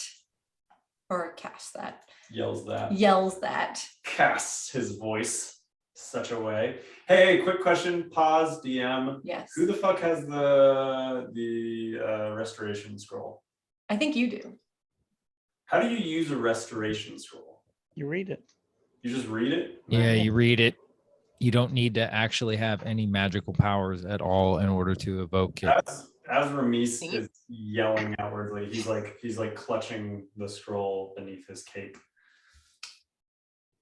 Yells that. yells that, Casts his voice such a way. Hey, quick question. Pause. DM. yes, Who the fuck has the restoration scroll? I think you do. How do you use a restoration scroll? You read it. You just read it? Yeah, you read it. You don't need to actually have any magical powers at all in order to evoke it. As Ramis is yelling outwardly, he's like clutching the scroll beneath his cape.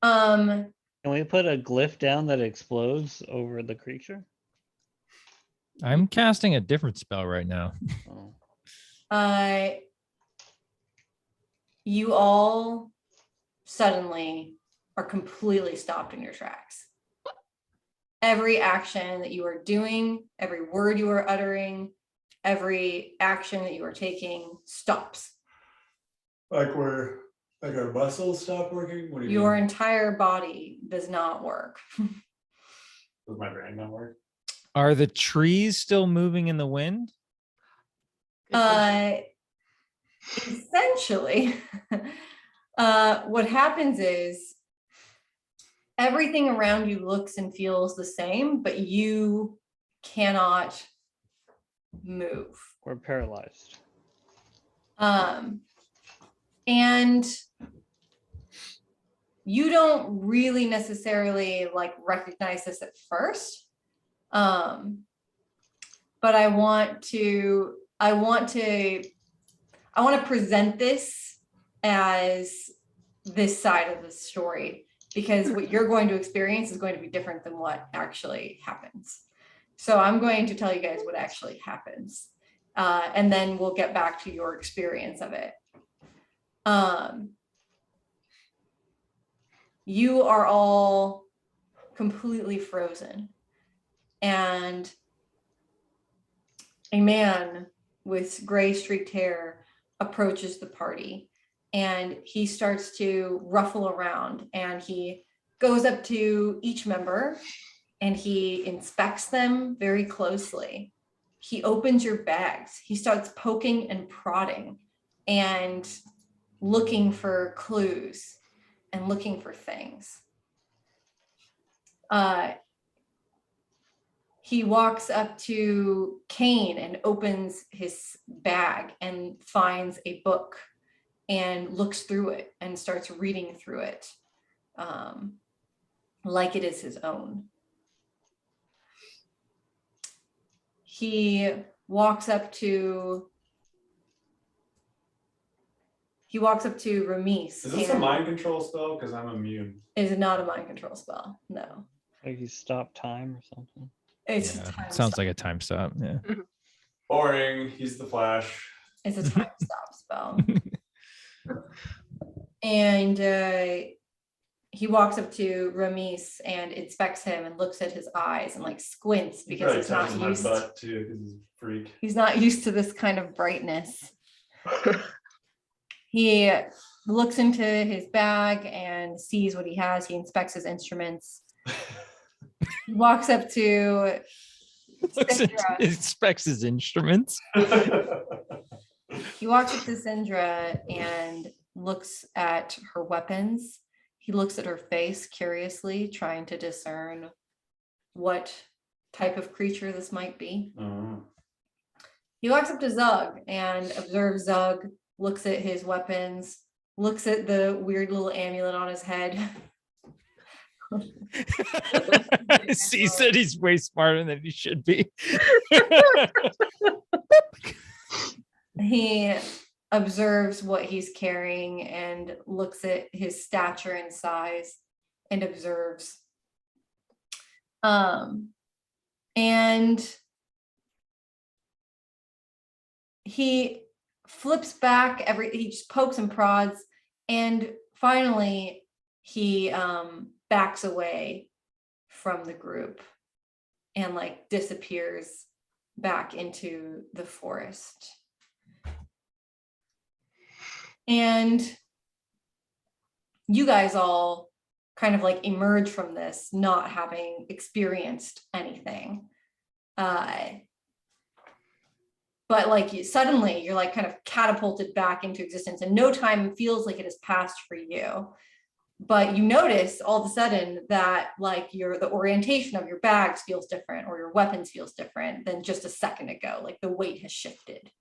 Can we put a glyph down that explodes over the creature? I'm casting a different spell right now. Oh. You all suddenly are completely stopped in your tracks. Every action that you are doing, every word you are uttering, every action that you are taking stops. Like our muscles stop working? What do you Your mean? entire body does not work. Does my brain not work? Are the trees still moving in the wind? Essentially, what happens is everything around you looks and feels the same, but you cannot move. We're paralyzed. And you don't really necessarily like recognize this at first. But I want to present this as this side of the story, because what you're going to experience is going to be different than what actually happens. So I'm going to tell you guys what actually happens. And then we'll get back to your experience of it. You are all completely frozen, and a man with gray streaked hair approaches the party, and he starts to ruffle around, and he goes up to each member and he inspects them very closely. He opens your bags. He starts poking and prodding, and looking for clues and looking for things. He walks up to Kane and opens his bag and finds a book and looks through it and starts reading through it like it is his own. He walks up to Ramis. Is this a mind control spell? Because I'm immune. Is not a mind control spell. No. Like you stop time or something. It's Yeah, a time sounds stop. like a time stop. Yeah. Boring. He's the Flash. It's a time stop spell. And he walks up to Ramis and inspects him and looks at his eyes and like squints because he's not my used. butt too, because he's a freak. He's not used to this kind of brightness. He looks into his bag and sees what he has. He inspects his instruments. He walks up to Looks at, Syndra. inspects his instruments. He walks up to Syndra and looks at her weapons. He looks at her face curiously, trying to discern what type of creature this might be. He walks up to Zug and observes Zug, looks at his weapons, looks at the weird little amulet on his head. Sees that he's way smarter than he should be. He observes what he's carrying and looks at his stature and size and observes. And he flips back he just pokes and prods, and finally he backs away from the group and like disappears back into the forest. And you guys all kind of like emerge from this not having experienced anything. But like suddenly you're like kind of catapulted back into existence, and no time feels like it has passed for you. But you notice all of a sudden that like the orientation of your bags feels different, or your weapons feels different than just a second ago. Like the weight has shifted.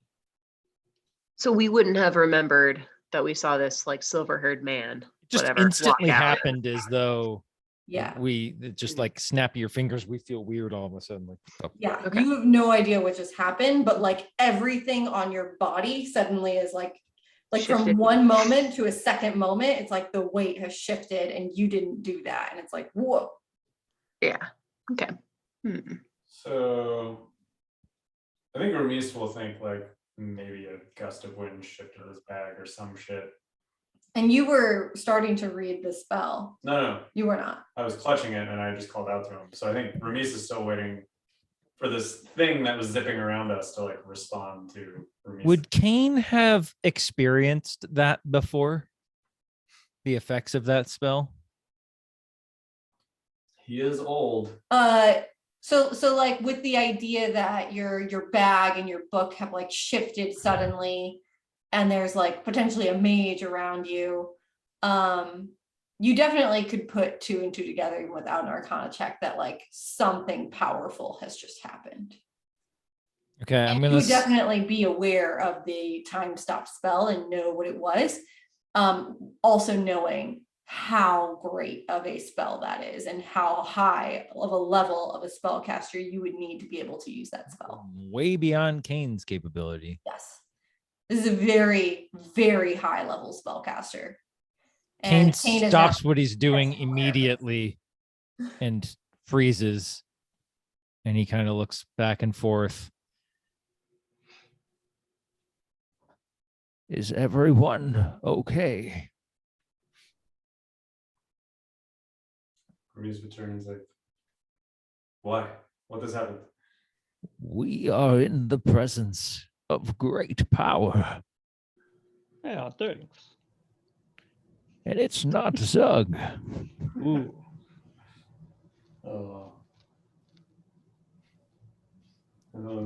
So we wouldn't have remembered that we saw this like silver-haired man. Just whatever, instantly walk out. happened as though Yeah. it just like snap your fingers. We feel weird all of a sudden. Like, oh. Yeah. Okay. You have no idea what just happened, but like everything on your body suddenly is like Shifted. from one moment to a second moment, it's like the weight has shifted and you didn't do that. And it's like, whoa. Yeah. Okay. So I think Ramis will think like maybe a gust of wind shifted his bag or some shit. And you were starting to read the spell. No. You were not. I was clutching it and I just called out to him. So I think Ramis is still waiting for this thing that was zipping around us to like respond to Ramis. Would Kane have experienced that before? The effects of that spell? He is old. So like with the idea that your bag and your book have like shifted suddenly, and there's like potentially a mage around you, you definitely could put two and two together even without an arcana check that like something powerful has just happened. Okay, I'm You gonna would definitely be aware of the time stop spell and know what it was. Also knowing how great of a spell that is and how high of a level of a spellcaster you would need to be able to use that spell. way beyond Kane's capability. Yes. This is a very, very high level spellcaster. Kane And Kane is stops not- what he's doing aware of it. immediately and freezes, and he kind of looks back and forth. Is everyone okay? Ramis returns like, why? What has happened? We are in the presence of great power, Yeah, thanks. and it's not Zug. Ooh. Oh.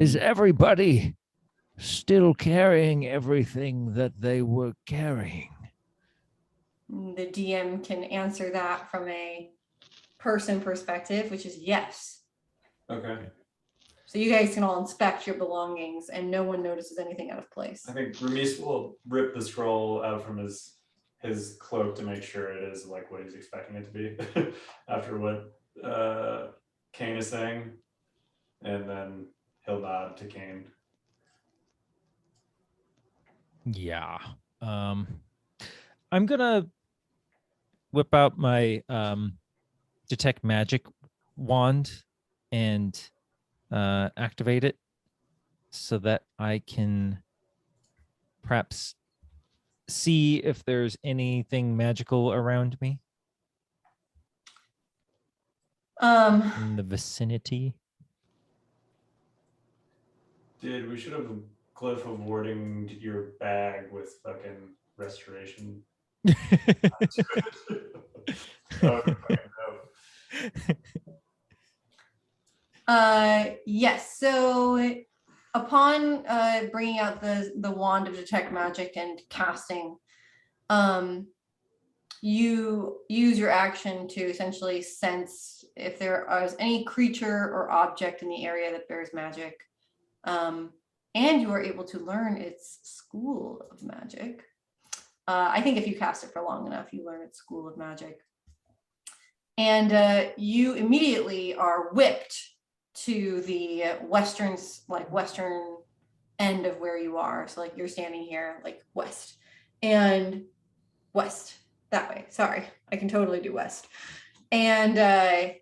Is everybody still carrying everything that they were carrying? the DM can answer that from a person perspective, which is yes. Okay. So you guys can all inspect your belongings and no one notices anything out of place. I think Ramis will rip the scroll out from his cloak to make sure it is like what he's expecting it to be after what Kane is saying, and then he'll nod to Kane. Yeah. I'm gonna whip out my detect magic wand and activate it so that I can perhaps see if there's anything magical around me in the vicinity. Dude, we should have a glyph of warding your bag with fucking restoration. Yes. So upon bringing out the wand of detect magic and casting, you use your action to essentially sense if there is any creature or object in the area that bears magic. And you are able to learn its school of magic. I think if you cast it for long enough, you learn its school of magic. And you immediately are whipped to the western end of where you are. So like you're standing here, like west and west that way. Sorry, I can totally do west. And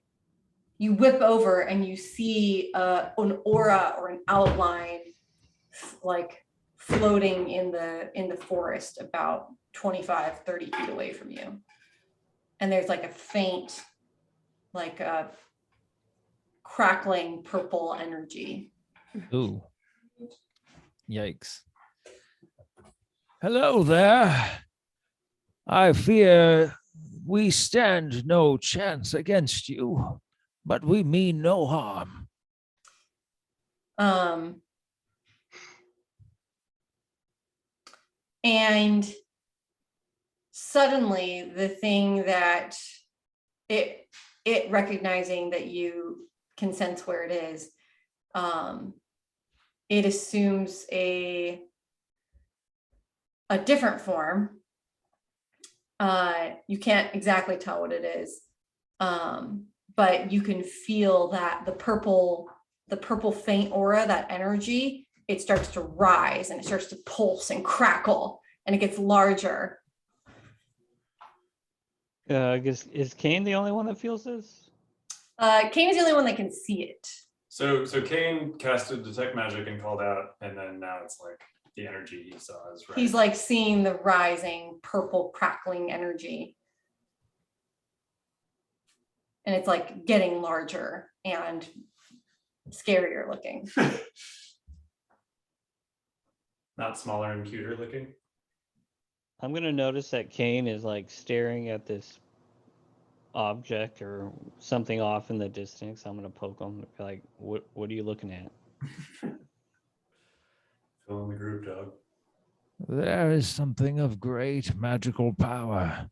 you whip over and you see an aura or an outline like floating in the forest about 25-30 feet away from you. And there's like a faint, like a crackling purple energy. Ooh. Yikes. Hello there. I fear we stand no chance against you, but we mean no harm. And suddenly the thing that it recognizing that you can sense where it is, it assumes a different form. You can't exactly tell what it is, but you can feel that the purple faint aura, that energy, it starts to rise and it starts to pulse and crackle and it gets larger. I guess, is Kane the only one that feels this? Kane is the only one that can see it. So Kane casted detect magic and called out, and then now it's like the energy he saw is right. He's like seeing the rising purple crackling energy. And it's like getting larger and scarier looking. Not smaller and cuter looking. I'm gonna notice that Kane is like staring at this object or something off in the distance. I'm gonna poke him and be like, what are you looking at? Fill in the group, dog. There is something of great magical power.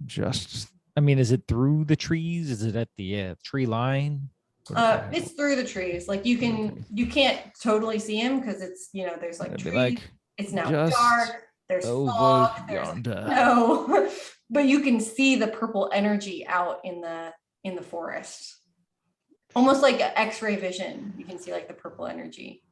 Just I mean, is it through the trees? Is it at the tree line? It's through the trees. Like you can't totally see him because it's, there's like It'd be trees. like It's now just dark. There's over fog. There's yonder. no, but you can see the purple energy out in the forest. Almost like X-ray vision. You can see like the purple energy.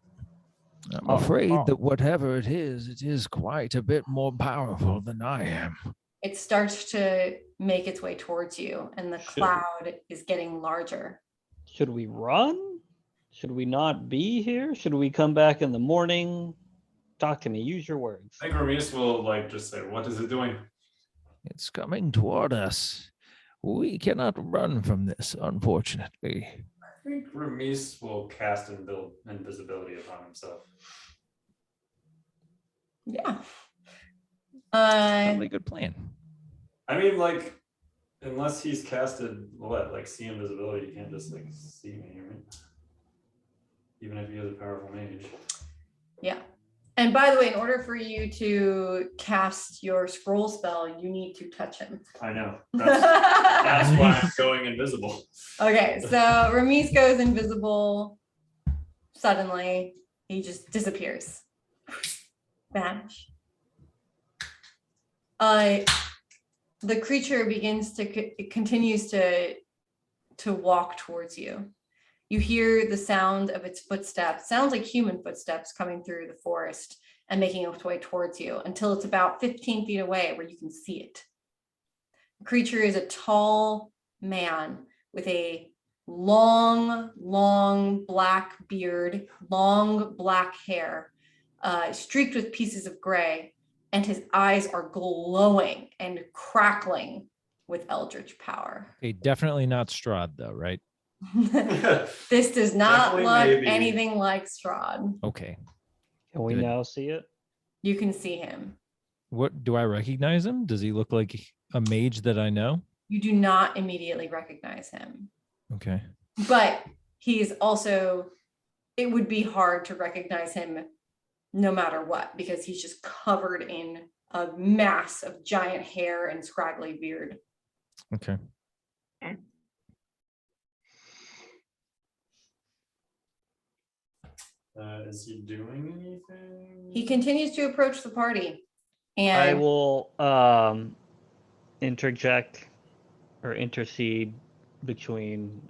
I'm afraid that whatever it is quite a bit more powerful than I am. It starts to make its way towards you, and the cloud is getting larger. Should we run? Should we not be here? Should we come back in the morning? Talk to me. Use your words. I think Ramis will like just say, "What is it doing?" It's coming toward us. We cannot run from this, unfortunately. I think Ramis will cast and build invisibility upon himself. Yeah. Probably a good plan. I mean, like, unless he's casted like see invisibility, you can't just like see me, right? Even if he is a powerful mage. Yeah. And by the way, in order for you to cast your scroll spell, you need to touch him. I know. That's why I'm going invisible. Okay, so Ramis goes invisible suddenly. He just disappears. Vanish. The creature begins to it continues to walk towards you. You hear the sound of its footsteps. Sounds like human footsteps coming through the forest and making its way towards you until it's about 15 feet away where you can see it. The creature is a tall man with a long black beard, long black hair, streaked with pieces of gray, and his eyes are glowing and crackling with eldritch power. Okay, definitely not Strahd though, right? This does not Definitely look maybe. anything like Strahd. Okay. Can we Good. now see it? You can see him. What do I recognize him? Does he look like a mage that I know? You do not immediately recognize him, Okay. but he's also, it would be hard to recognize him no matter what, because he's just covered in a mass of giant hair and scraggly beard. Okay. Is he doing anything? He continues to approach the party. And I will interject or intercede between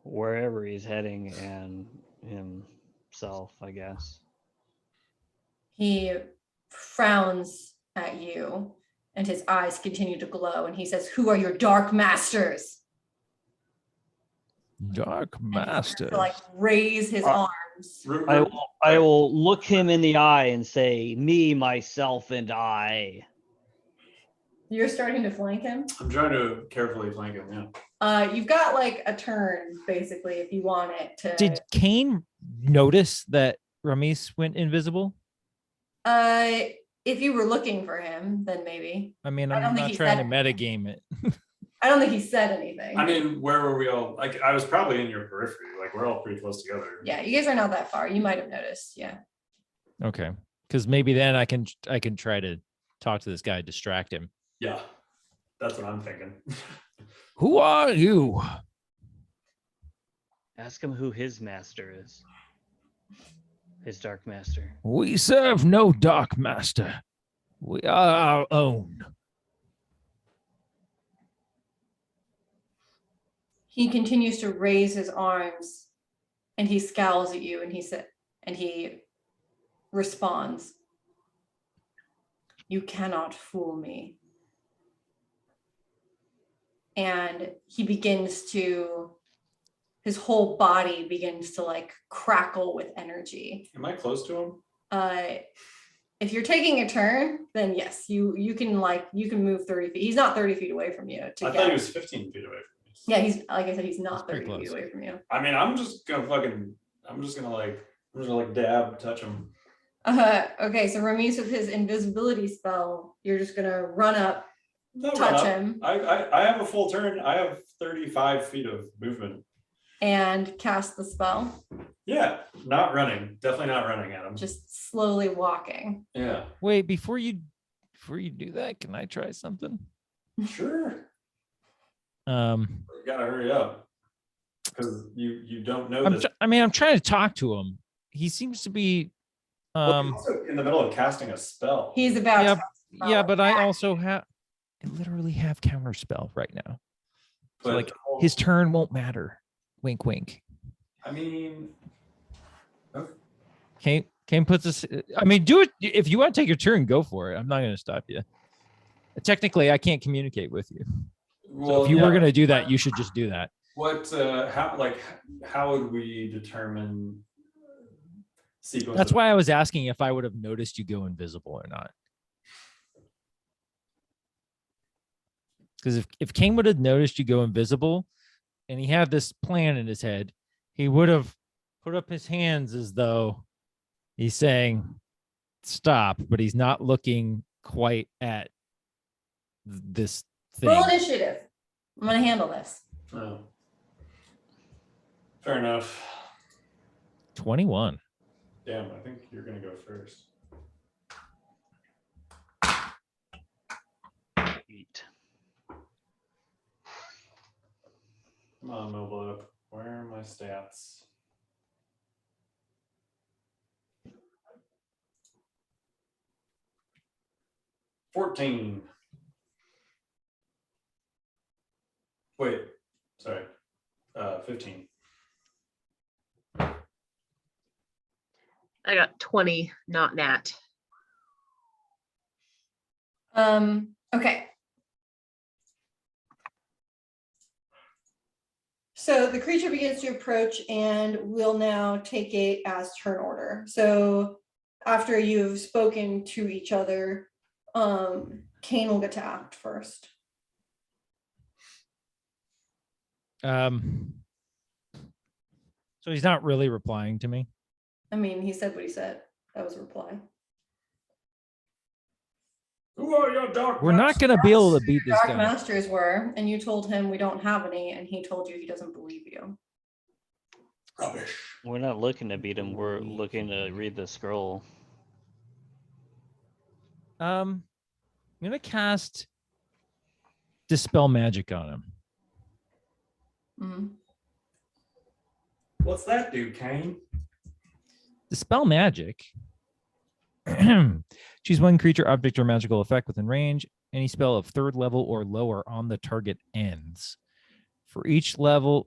wherever he's heading and himself, I guess. he frowns at you and his eyes continue to glow and he says, "Who are your dark masters?" Dark And he starts Master. to like raise his arms. I will look him in the eye and say, "Me, myself, and I." You're starting to flank him. I'm trying to carefully flank him, yeah. You've got like a turn basically if you want it to. Did Kane notice that Ramis went invisible? If you were looking for him, then maybe. I mean, I don't I'm think not he trying said to anything. metagame it. I don't think he said anything. I mean, where were we all? Like, I was probably in your periphery. Like, we're all pretty close together. Yeah, you guys are not that far. You might have noticed. Yeah. Okay. Because maybe then I can try to talk to this guy, distract him. Yeah, that's what I'm thinking. Who are you? Ask him who his master is. His dark master. We serve no Dark Master. We are our own. He continues to raise his arms and he scowls at you and he responds, "You cannot fool me." And his whole body begins to like crackle with energy. Am I close to him? If you're taking a turn, then yes, you can move 30 feet. He's not 30 feet away from you. I thought he was 15 feet away from me. Yeah, he's like I said, he's not That's pretty 30 feet close. away from you. I mean, I'm just gonna dab, touch him. Okay, so Ramis with his invisibility spell, you're just gonna run up, Not touch run up. him, I have a full turn. I have 35 feet of movement. and cast the spell. Yeah, not running. Definitely not running at him. Just slowly walking. Yeah, Wait, before you do that, can I try something? sure. Um, You gotta hurry up because you don't know I'm this. I'm trying to talk to him. He seems to be Well, he's also in the middle of casting a spell. He's about Yeah, to yeah, but I also I literally have counterspell right now. So But- like his turn won't matter. Wink wink. I mean, Kane puts us I mean, do it if you want to take your turn, go for it. I'm not gonna stop you. Technically, I can't communicate with you. So if you were gonna do that, you should just do that. What? How would we determine sequence? That's why I was asking if I would have noticed you go invisible or not. Because if Kane would have noticed you go invisible and he had this plan in his head, he would have put up his hands as though he's saying stop, but he's not looking quite at this thing. roll initiative. I'm gonna handle this. Oh. Fair enough. 21. Damn, I think you're gonna go first. 8. Come on, mobile up. Where are my stats? $14. Wait, sorry. 15. I got 20, not nat. Okay. So the creature begins to approach and will now take it as turn order. So after you've spoken to each other, Kane will get to act first. So he's not really replying to me. I mean, he said what he said. That was a reply. Who are your dark We're not going to be able to beat this Dark guy. Masters were, and you told him we don't have any, and he told you he doesn't believe you. Rubbish. We're not looking to beat him. We're looking to read the scroll. I'm going to cast Dispel Magic on him. Mhm. What's that do, Kane? Dispel Magic. Choose one creature, object, or magical effect within range. Any spell of 3rd level or lower on the target ends. For each spell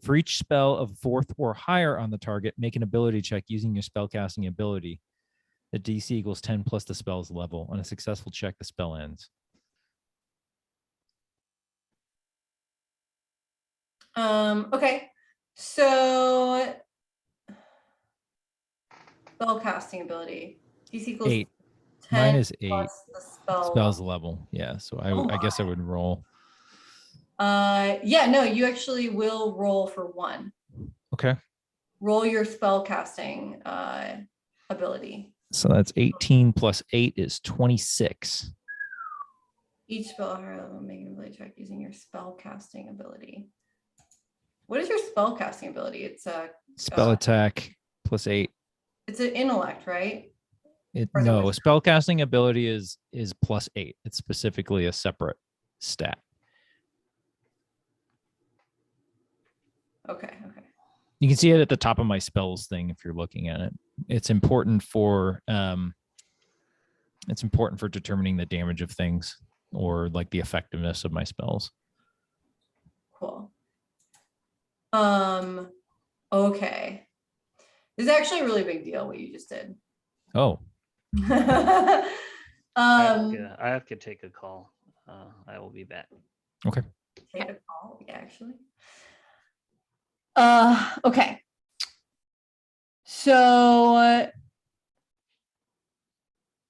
of 4th or higher on the target, make an ability check using your spellcasting ability. The DC equals 10 plus the spell's level. On a successful check, the spell ends. Okay. So spell casting ability. DC equals 8. 10 Mine is 8. plus the spell. Spell's level. Yeah, so I guess I would roll. Yeah, no, you actually will roll for 1. Okay. Roll your spell casting ability. So that's 18 plus 8 is 26. Each spell higher level, make an ability check using your spell casting ability. What is your spell casting ability? It's a Spell attack plus 8. it's an intellect, right? Or is it No, wisdom? spellcasting ability is plus 8. It's specifically a separate stat. Okay. You can see it at the top of my spells thing if you're looking at it. It's important for determining the damage of things or like the effectiveness of my spells. Cool. Okay. This is actually a really big deal what you just did. Oh, I have to take a call. I will be back. okay. Take a call, yeah, actually. Okay. So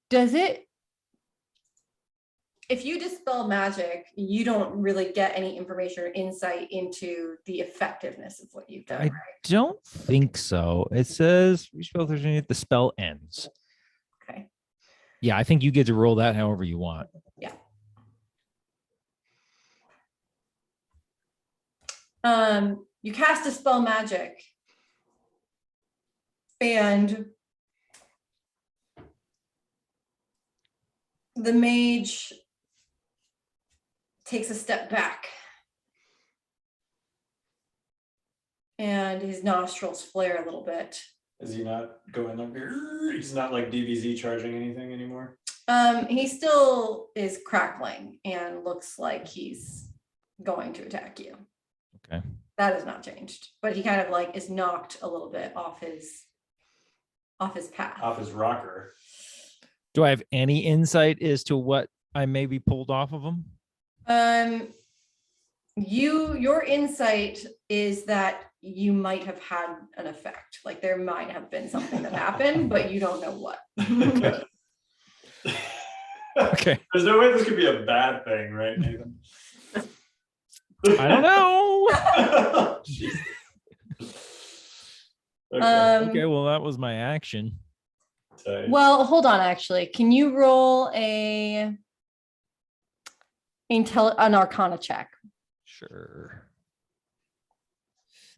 does it, if you dispel magic, you don't really get any information or insight into the effectiveness of what you've done, I right? don't think so. It says respell 13, the spell ends. Okay. Yeah, I think you get to roll that however you want. Yeah. You cast a spell magic and the mage takes a step back and his nostrils flare a little bit. Is he not going like, he's not like DBZ charging anything anymore? He still is crackling and looks like he's going to attack you. Okay. That has not changed, but he kind of like is knocked a little bit off his path. Off his rocker. Do I have any insight as to what I may be pulled off of him? Your insight is that you might have had an effect. Like there might have been something that happened, but you don't know what. Okay. There's no way this could be a bad thing, right, Nathan? I don't know. Jeez. Okay, well, that was my action. Tight. Well, hold on, actually. Can you roll an Arcana check? Sure.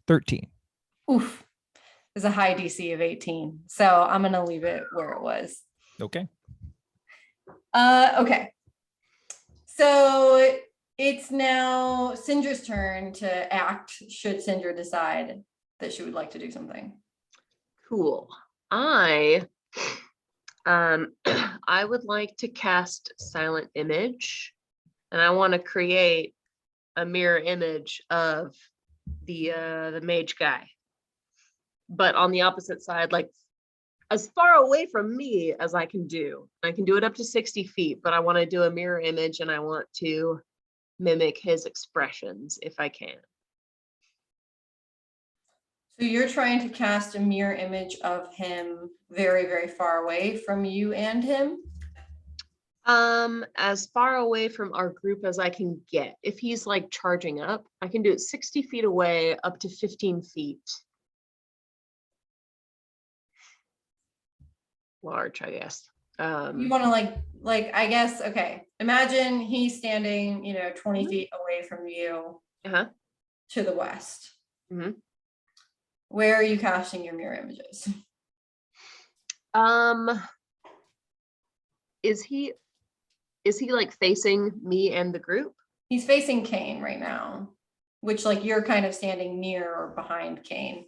13. Oof. is a high DC of 18. So I'm gonna leave it where it was. Okay. Okay. So it's now Syndra's turn to act should Syndra decide that she would like to do something. Cool. I I would like to cast Silent Image, and I want to create a mirror image of the mage guy, but on the opposite side, like as far away from me as I can do. I can do it up to 60 feet, but I want to do a mirror image and I want to mimic his expressions if I can. So you're trying to cast a mirror image of him very, very far away from you and him? As far away from our group as I can get. If he's like charging up, I can do it 60 feet away up to 15 feet. Large, I guess. You want to like, I guess, okay. Imagine he's standing, 20 Mhm. feet away from you Uh-huh. to the west. Mhm. Where are you casting your mirror images? Is he like facing me and the group? He's facing Kane right now, which like you're kind of standing near or behind Kane.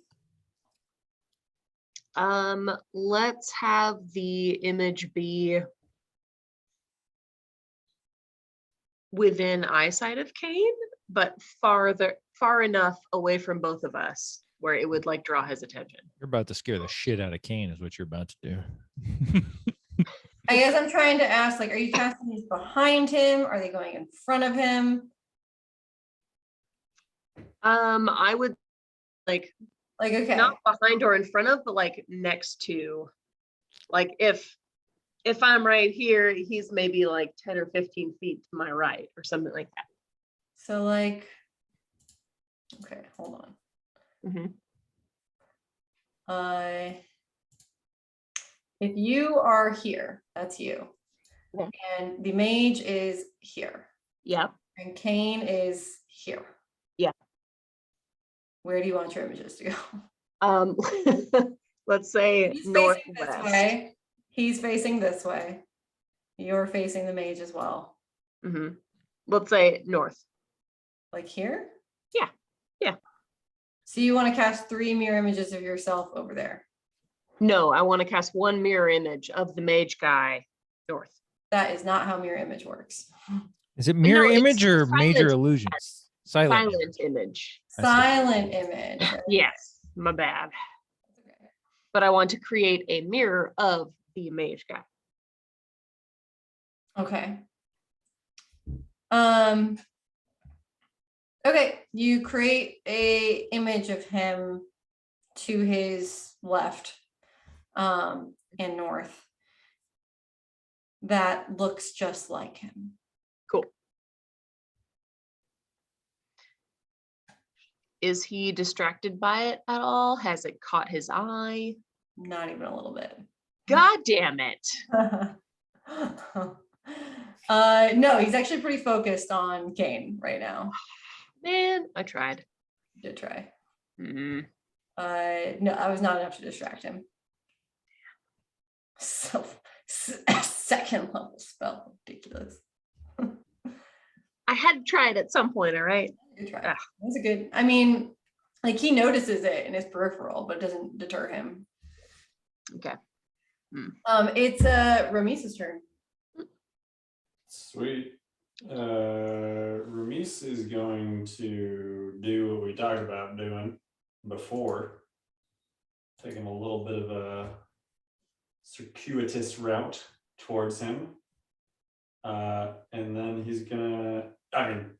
Let's have the image be within eyesight of Kane, but far enough away from both of us where it would like draw his attention. You're about to scare the shit out of Kane, is what you're about to do. I guess I'm trying to ask, like, are you casting these behind him? Are they going in front of him? I would like Okay. not behind or in front of, but like next to. Like if I'm right here, he's maybe like 10 or 15 feet to my right or something like that. So like, okay, hold on. Mhm. If you are here, that's you. Yeah. And the mage is here. Yeah. And Kane is here. Yeah. Where do you want your images to go? Let's say He's facing this northwest. way. He's facing this way. You're facing the mage as well. Mm-hmm. Let's say north. Like here? Yeah. Yeah. So you want to cast 3 mirror images of yourself over there? No, I want to cast 1 mirror image of the mage guy north. That is not how mirror image works. Is it mirror it's image or silent major illusions? Silent. image. Silent image. Yes, my bad. Okay. But I want to create a mirror of the mage guy. Okay. Okay, you create a image of him to his left and north that looks just like him. Cool. Is he distracted by it at all? Has it caught his eye? Not even a little bit. God damn it. No, he's actually pretty focused on Kane right now. Man, I tried. Did try. Mm. No, I was not enough to distract him. So, second level spell, ridiculous. I had to try it at some point, all right? Good try. Ah. That was a good. I mean, like he notices it in his peripheral, but it doesn't deter him. Okay. It's Ramisa's turn. Sweet. Ramis is going to do what we talked about doing before, taking a little bit of a circuitous route towards him. And then he's gonna,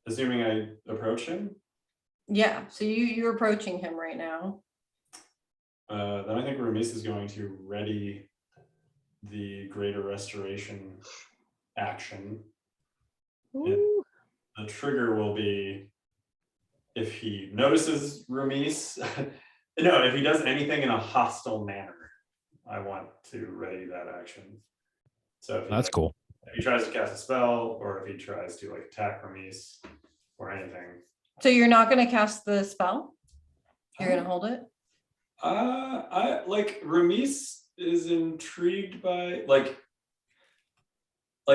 assuming I approach him. Yeah, so you're approaching him right now. Then I think Ramis is going to ready the Greater Restoration action. Ooh. The trigger will be if he notices Ramis. No, if he does anything in a hostile manner, I want to ready that action. So if he, That's cool. if he tries to cast a spell, or if he tries to like attack Ramis or anything. So you're not going to cast the spell? You're going to hold it? I like Ramis is intrigued by like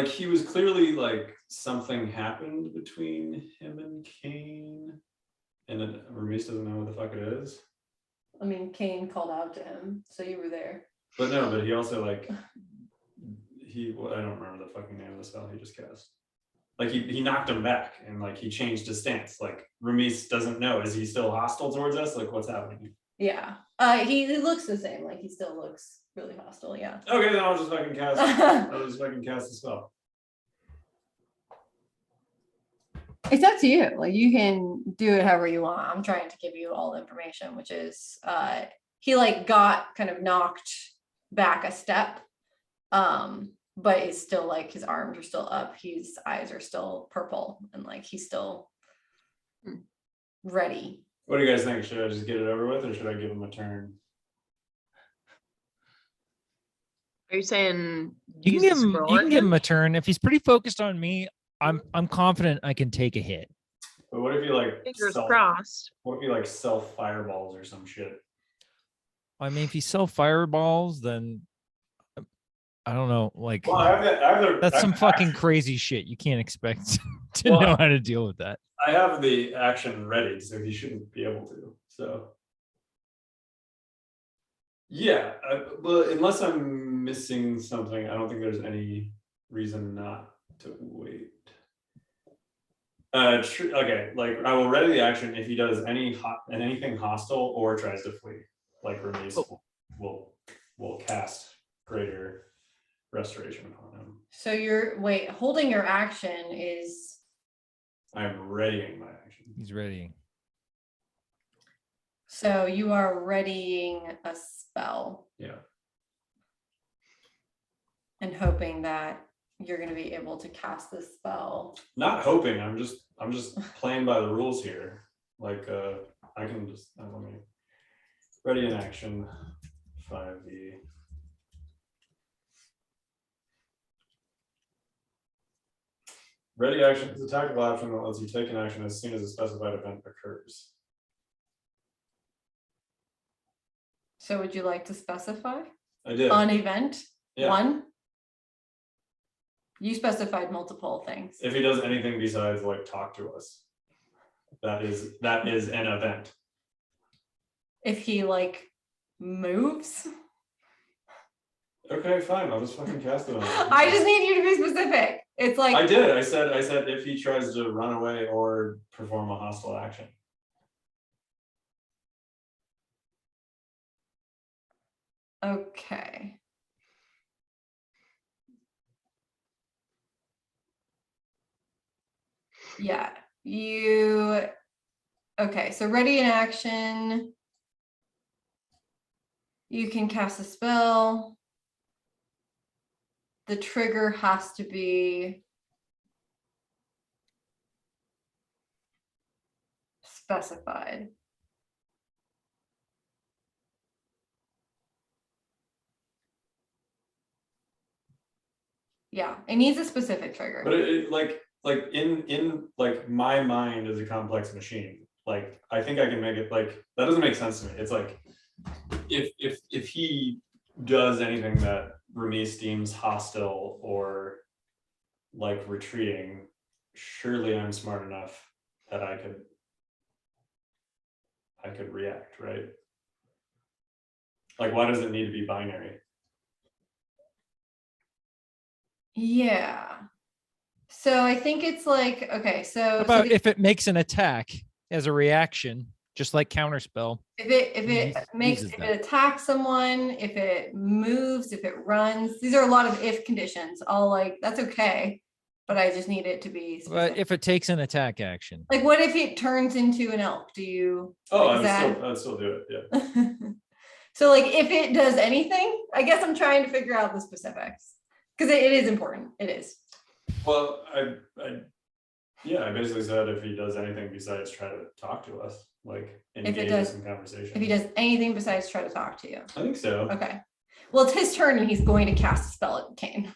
he was clearly like something happened between him and Kane, and then Ramis doesn't know what the fuck it is. I mean, Kane called out to him, so you were there. But no, but he also like I don't remember the fucking name of the spell he just cast. Like he knocked him back and like he changed his stance. Like Ramis doesn't know. Is he still hostile towards us? Like what's happening? Yeah. He looks the same. Like he still looks really hostile. Yeah. Okay, then I'll just fucking cast. I'll just fucking cast the spell. It's up to you. Like you can do it however you want. I'm trying to give you all the information, which is he like got kind of knocked back a step. But it's still like his arms are still up, his eyes are still purple, and like he's still ready. What do you guys think? Should I just get it over with, or should I give him a turn? Are you saying You can use give the him. scroll You on can give him a turn if he's pretty focused on me. I'm confident I can take a hit. But what if he like Fingers crossed. What if he like self fireballs or some shit? I mean, if he self fireballs, then I don't know. Like Well, that's some fucking crazy shit. You can't expect to Well, know how to deal with that. I have the action ready, so he shouldn't be able to. So yeah, well, unless I'm missing something, I don't think there's any reason not to wait. Okay, like I will ready the action if he does anything hostile or tries to flee. Like Ramis will cast greater restoration upon him. So you're holding your action is I'm readying my action. He's ready. so you are readying a spell Yeah. and hoping that you're going to be able to cast this spell. Not hoping. I'm just playing by the rules here. Like I can just let me ready in action 5e. Ready action is a tactical action that lets you take an action as soon as a specified event occurs. So would you like to specify I did. an event? Yeah. One? You specified multiple things. If he does anything besides like talk to us, that is an event. If he like moves? Okay, fine. I'll just fucking cast it on him. I just need you to be specific. It's like I did. I said if he tries to run away or perform a hostile action. okay. Yeah, okay, so ready in action. You can cast a spell. The trigger has to be specified. Yeah, it needs a specific trigger. But it like in like my mind is a complex machine. Like I think I can make it like that doesn't make sense to me. It's like if he does anything that Ramis deems hostile or like retreating, surely I'm smart enough that I could react, right? Like why does it need to be binary? Yeah. So I think it's like, okay, so What about so if it makes an attack as a reaction, just like counterspell? if it uses if that. it attacks someone, if it moves, if it runs, these are a lot of if conditions. All like that's okay, but I just need it to be specific. But if it takes an attack action, Like what if it turns into an elk? Do you Oh, like, I'd still do it. Yeah. So like if it does anything, I guess I'm trying to figure out the specifics because it is important. It is. Well, I basically said if he does anything besides try to talk to us, like engage us in conversation. If he does anything besides try to talk to you. I think so. Okay. Well, it's his turn and he's going to cast a spell at Kane.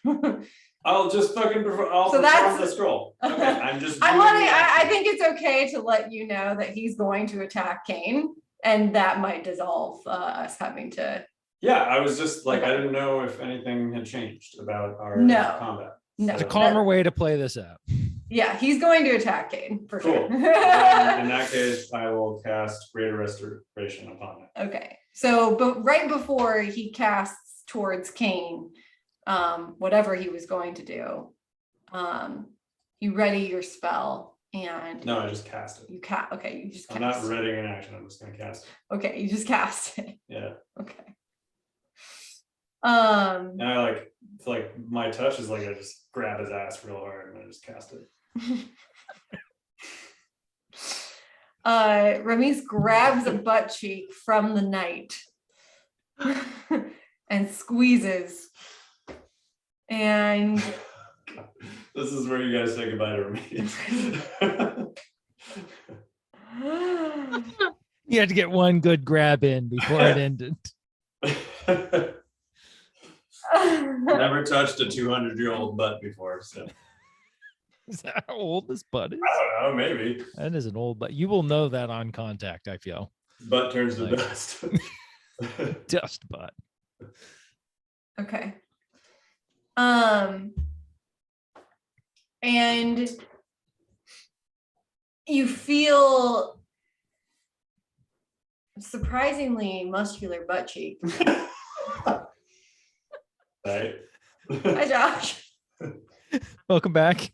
I'll just fucking I'll So perform that's- the scroll. Okay, I'm just I doing want to. the I action. think it's okay to let you know that he's going to attack Kane. And that might dissolve us having to. Yeah, I was just like, I Okay. didn't know if anything had changed about our No. combat. No. It's a So- calmer way to play this out. Yeah, he's going to attack Kane for Cool. sure. Then in that case, I will cast Greater Restoration upon it. Okay, so but right before he casts towards Kane, whatever he was going to do, you ready your spell and No, I just cast it. you okay, you just I'm cast. not readying an action. I'm just gonna cast it. Okay, you just cast it. Yeah. Okay. And I like my touch is like I just grab his ass real hard and I just cast it. Remis grabs a butt cheek from the knight and squeezes. And This is where you guys say goodbye to me. You had to get one good grab in before it ended. Never touched a 200-year-old butt before, so Is that how old this butt is? I don't know, maybe. That is an old butt. You will know that on contact, I feel. Butt turns to Like- dust. Dust butt. Okay. And you feel surprisingly muscular butt cheek. Right? Hi, Josh. Welcome back.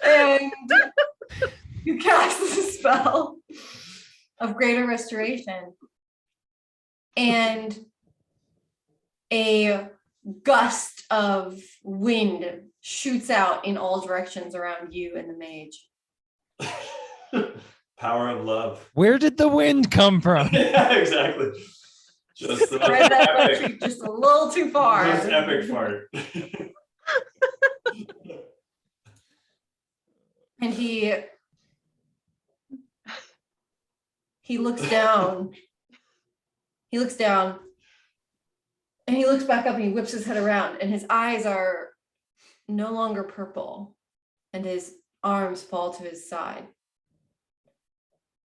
And you cast the spell of Greater Restoration. And a gust of wind shoots out in all directions around you and the mage. Power of love. Where did the wind come from? Yeah, exactly. Just the Spread that butt epic, cheek just a little too far. just epic fart. And he looks down. He looks down. And he looks back up and he whips his head around and his eyes are no longer purple and his arms fall to his side.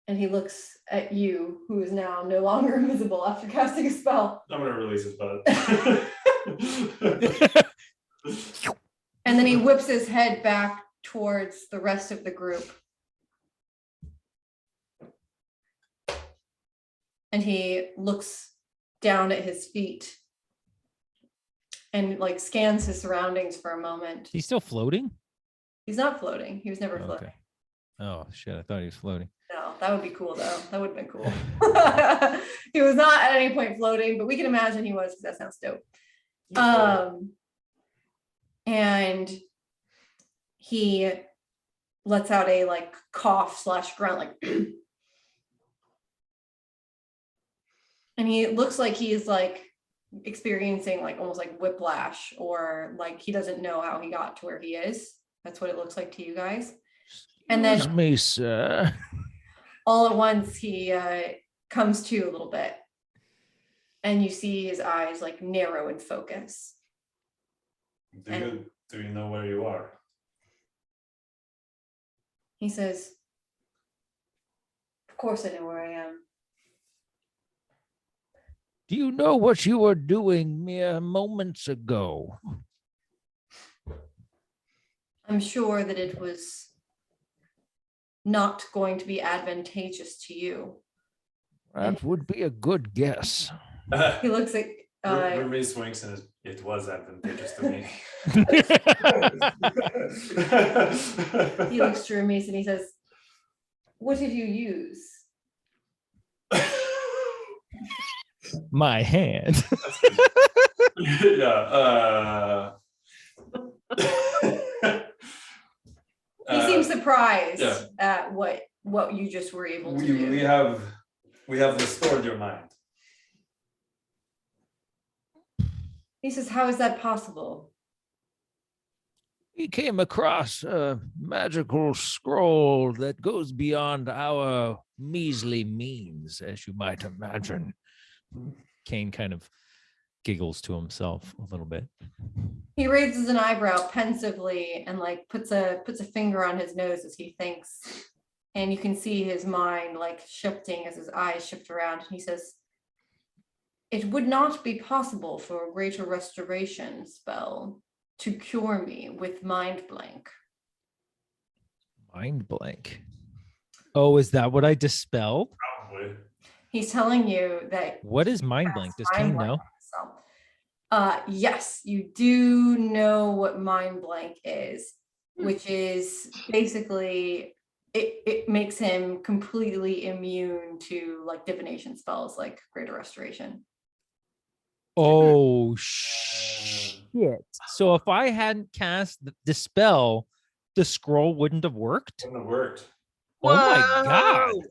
And he looks at you, who is now no longer invisible after casting a spell. I'm gonna release his butt. And then he whips his head back towards the rest of the group. And he looks down at his feet and like scans his surroundings for a moment. He's still floating? He's not floating. He was never floating. Okay. Oh shit, I thought he was floating. No, that would be cool though. That would have been cool. He was not at any point floating, but we can imagine he was because that sounds dope. And he lets out a like cough / grunt, like, and he looks like he's like experiencing like almost like whiplash, or like he doesn't know how he got to where he is. That's what it looks like to you guys. And then Excuse me, sir. all at once he comes to a little bit, and you see his eyes like narrow in focus. Do you know where you are? He says, "Of course I know where I am." Do you know what you were doing mere moments ago? I'm sure that it was not going to be advantageous to you. That would be a good guess. He looks at Remy winks and it was advantageous to me. he looks to Remise and he says, "What did you use?" My hand. Yeah. He seems surprised yeah. at what you just were able to we do. have restored your mind. He says, "How is that possible?" We came across a magical scroll that goes beyond our measly means, as you might imagine. Kane kind of giggles to himself a little bit. He raises an eyebrow pensively and like puts a finger on his nose as he thinks. And you can see his mind like shifting as his eyes shift around. And he says, "It would not be possible for a greater restoration spell to cure me with mind blank." Mind blank. Oh, is that what I dispelled? Probably. He's telling you that What is mind blank? Does mind Kane blank know? on himself. Yes, you do know what mind blank is, which is basically it makes him completely immune to like divination spells like greater restoration. Oh shit. So if I hadn't cast the spell, the scroll wouldn't have worked? Wouldn't have worked. Oh my god. Whoa!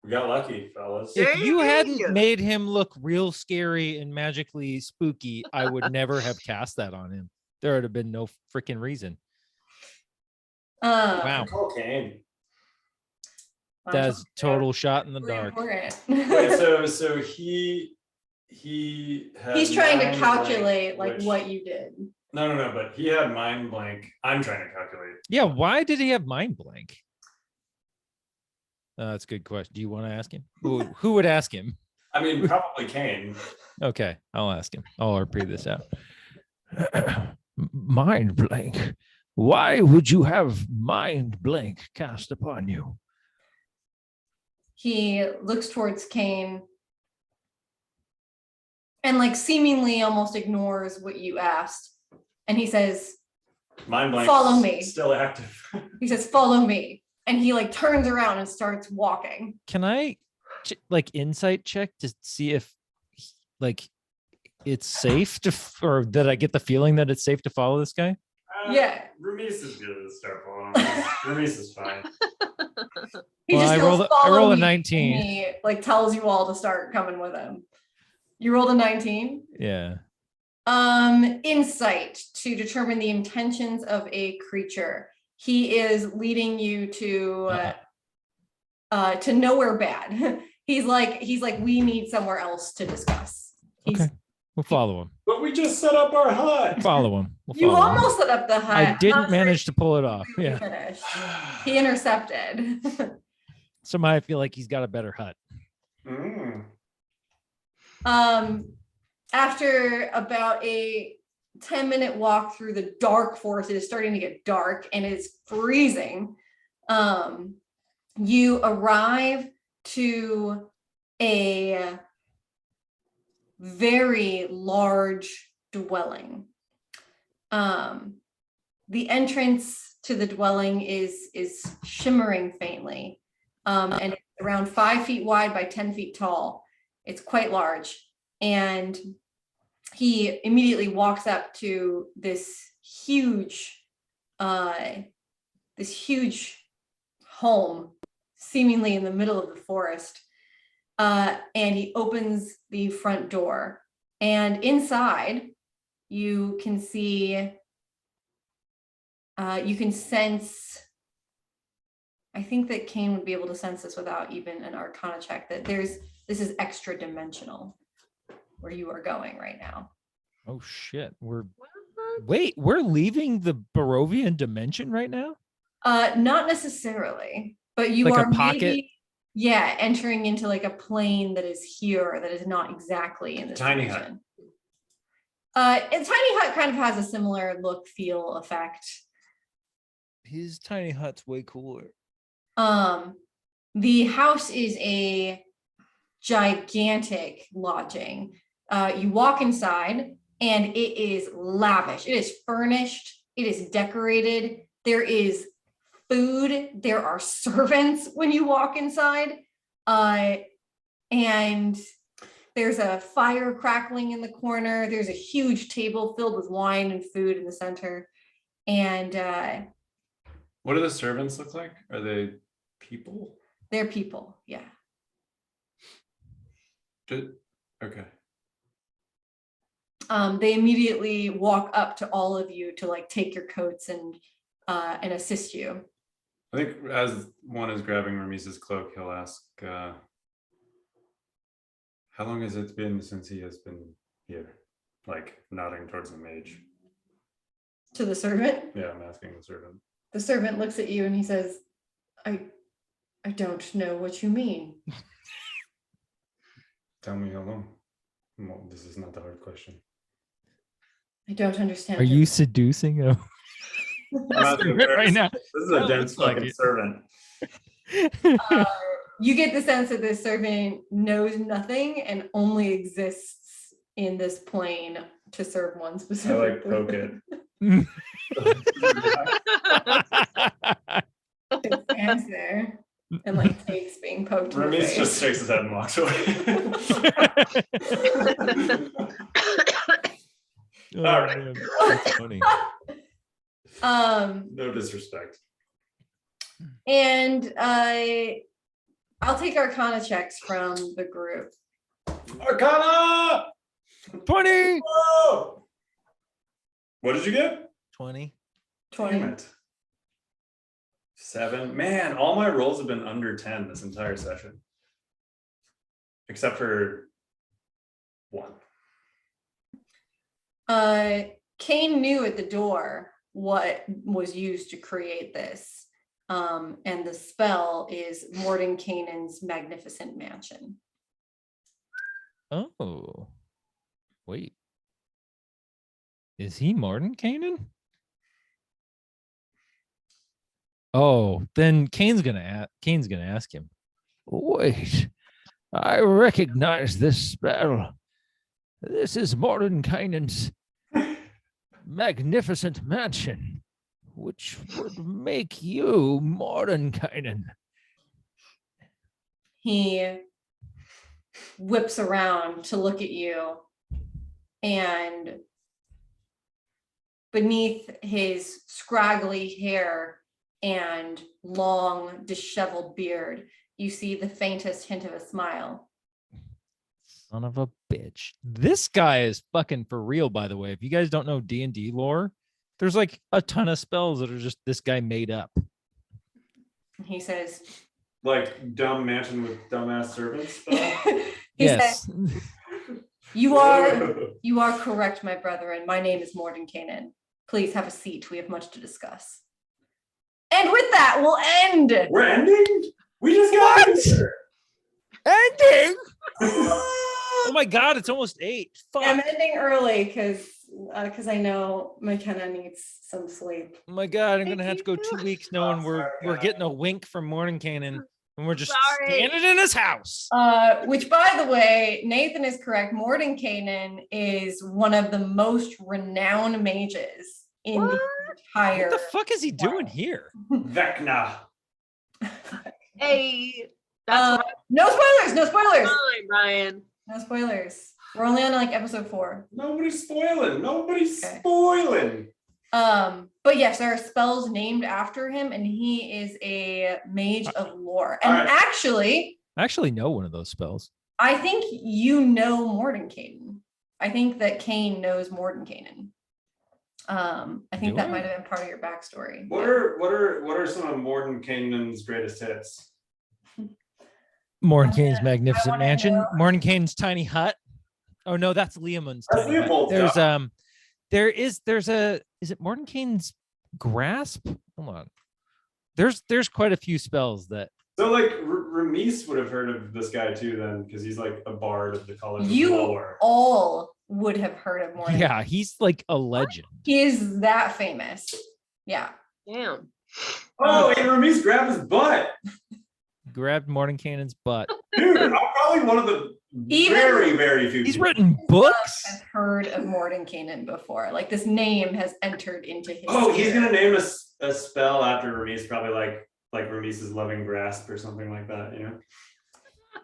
We got lucky, fellas. If you hadn't Dang. made him look real scary and magically spooky, I would never have cast that on him. There would have been no freaking reason. Wow. Call Kane. That's total shot in the Really dark. important. Wait, so he had He's trying to mind calculate blank, like which- what you did. No, but he had mind blank. I'm trying to calculate. Yeah, why did he have mind blank? That's a good question. Do you want to ask him? Who would ask him? I mean, probably Kane. Okay, I'll ask him. I'll RP this out. Mind blank. Why would you have mind blank cast upon you? He looks towards Kane and like seemingly almost ignores what you asked. And he says, Mind blank. Follow me. Still active. "Follow me." And he like turns around and starts walking. Can I like insight check to see if like it's safe to or that I get the feeling that it's safe to follow this guy? Yeah. Ramis is good to start following. Ramis is fine. He Well, just I goes, rolled a "Follow me," 19. and he like tells you all to start coming with him. You rolled a 19. Yeah. Insight to determine the intentions of a creature. He is leading you to nowhere bad. He's like, we need somewhere else to discuss. Okay. We'll follow him. But we just set up our hut. Follow him. We'll You follow him. almost set up the hut. I didn't Not sure manage to pull it off. if you Yeah. finished. He intercepted. Somehow I feel like he's got a better hut. Mm. After about a 10-minute walk through the dark forest, it is starting to get dark and it's freezing. You arrive to a very large dwelling. The entrance to the dwelling is shimmering faintly, and it's around 5 feet wide by 10 feet tall. It's quite large, and he immediately walks up to this huge home, seemingly in the middle of the forest. And he opens the front door, and inside you can see, you can sense, I think that Kane would be able to sense this without even an Arcana check, that this is extra dimensional where you are going right now. Oh shit. We're leaving the Barovian dimension right now? Not necessarily, but you Like a are pocket? maybe, yeah, entering into like a plane that is here that is not exactly in this Tiny dimension. And Tiny Hut kind of has a similar look, feel, effect. His tiny hut's way cooler. The house is a gigantic lodging. You walk inside and it is lavish. It is furnished. It is decorated. There is food. There are servants when you walk inside. And there's a fire crackling in the corner. There's a huge table filled with wine and food in the center. And What do the servants look like? Are they people? they're people, yeah. Okay. They immediately walk up to all of you to like take your coats and assist you. I think as one is grabbing Ramis's cloak, he'll ask, how long has it been since he has been here, like nodding towards the mage. To the servant. Yeah, I'm asking the servant. The servant looks at you and he says, I don't know what you mean. Tell me how long. Well, this is not the hard question. I don't understand. Are your- you seducing a servant right now? This is a That dense looks like fucking it. servant. You get the sense that this servant knows nothing and only exists in this plane to serve one I specific like poke it. It stands there and like takes being poked in the Ramiz face. just shakes his head and walks away. Oh, All right. man, that's funny. No disrespect. And I'll take Arcana checks from the group. Arcana! 20. Whoa! What did you get? 20. 20. Damn it. 7. Man, all my rolls have been under 10 this entire session. Except for 1. Kane knew at the door what was used to create this. And the spell is Mordenkainen's Magnificent Mansion. Oh. Wait. Is he Mordenkainen? Oh, then Kane's gonna ask him. Wait, I recognize this spell. This is Mordenkainen's magnificent mansion, which would make you Mordenkainen. He whips around to look at you, and beneath his scraggly hair and long disheveled beard, you see the faintest hint of a smile. Son of a bitch. This guy is fucking for real, by the way. If you guys don't know D&D lore, there's like a ton of spells that are just this guy made up. And he says, Like dumb mansion with dumbass servants spell? he Yes. says, you are correct, my brethren. My name is Mordenkainen. Please have a seat. We have much to discuss. And with that, we'll end. We're ending? We just got here. Ending? Oh my god, it's almost 8. Fuck. I'm ending early because I know McKenna needs some sleep. Oh my god, I'm gonna have to go 2 weeks knowing we're getting a wink from Mordenkainen and we're just Sorry. standing in his house. Which, by the way, Nathan is correct. Mordenkainen is one of the most renowned mages in the entire. What the fuck is he doing here? Vecna. Hey, that's No spoilers. No spoilers. fine, Ryan. No spoilers. We're only on like episode 4. Nobody's spoiling. Nobody's Okay. spoiling. But yes, there are spells named after him, and he is a mage of lore. And Alright. actually, I actually know one of those spells. I think you know Mordenkainen. I think that Kane knows Mordenkainen. I think Do that I? might have been part of your backstory. What are some of Mordenkainen's greatest hits? Mordenkainen's magnificent wanna mansion. know. Mordenkainen's tiny hut. Oh no, that's Leomund's That's tiny hut. Leopold's There's is it Mordenkainen's grasp? Hold on. There's quite a few spells that So like Ramiz would have heard of this guy too then, because he's like a bard of the colors You of lore. all would have heard of Mordenkainen. yeah, he's like a legend. He is that famous. Yeah. Damn. Oh, and Ramiz grabbed his butt. Grabbed Mordenkainen's butt. Dude, I'm probably one of the Even- very few He's people. written books. Has heard of Mordenkainen before. Like this name has entered into his. Oh, he's spirit. gonna name a spell after Ramiz, probably like Ramiz's loving grasp or something like that, you know?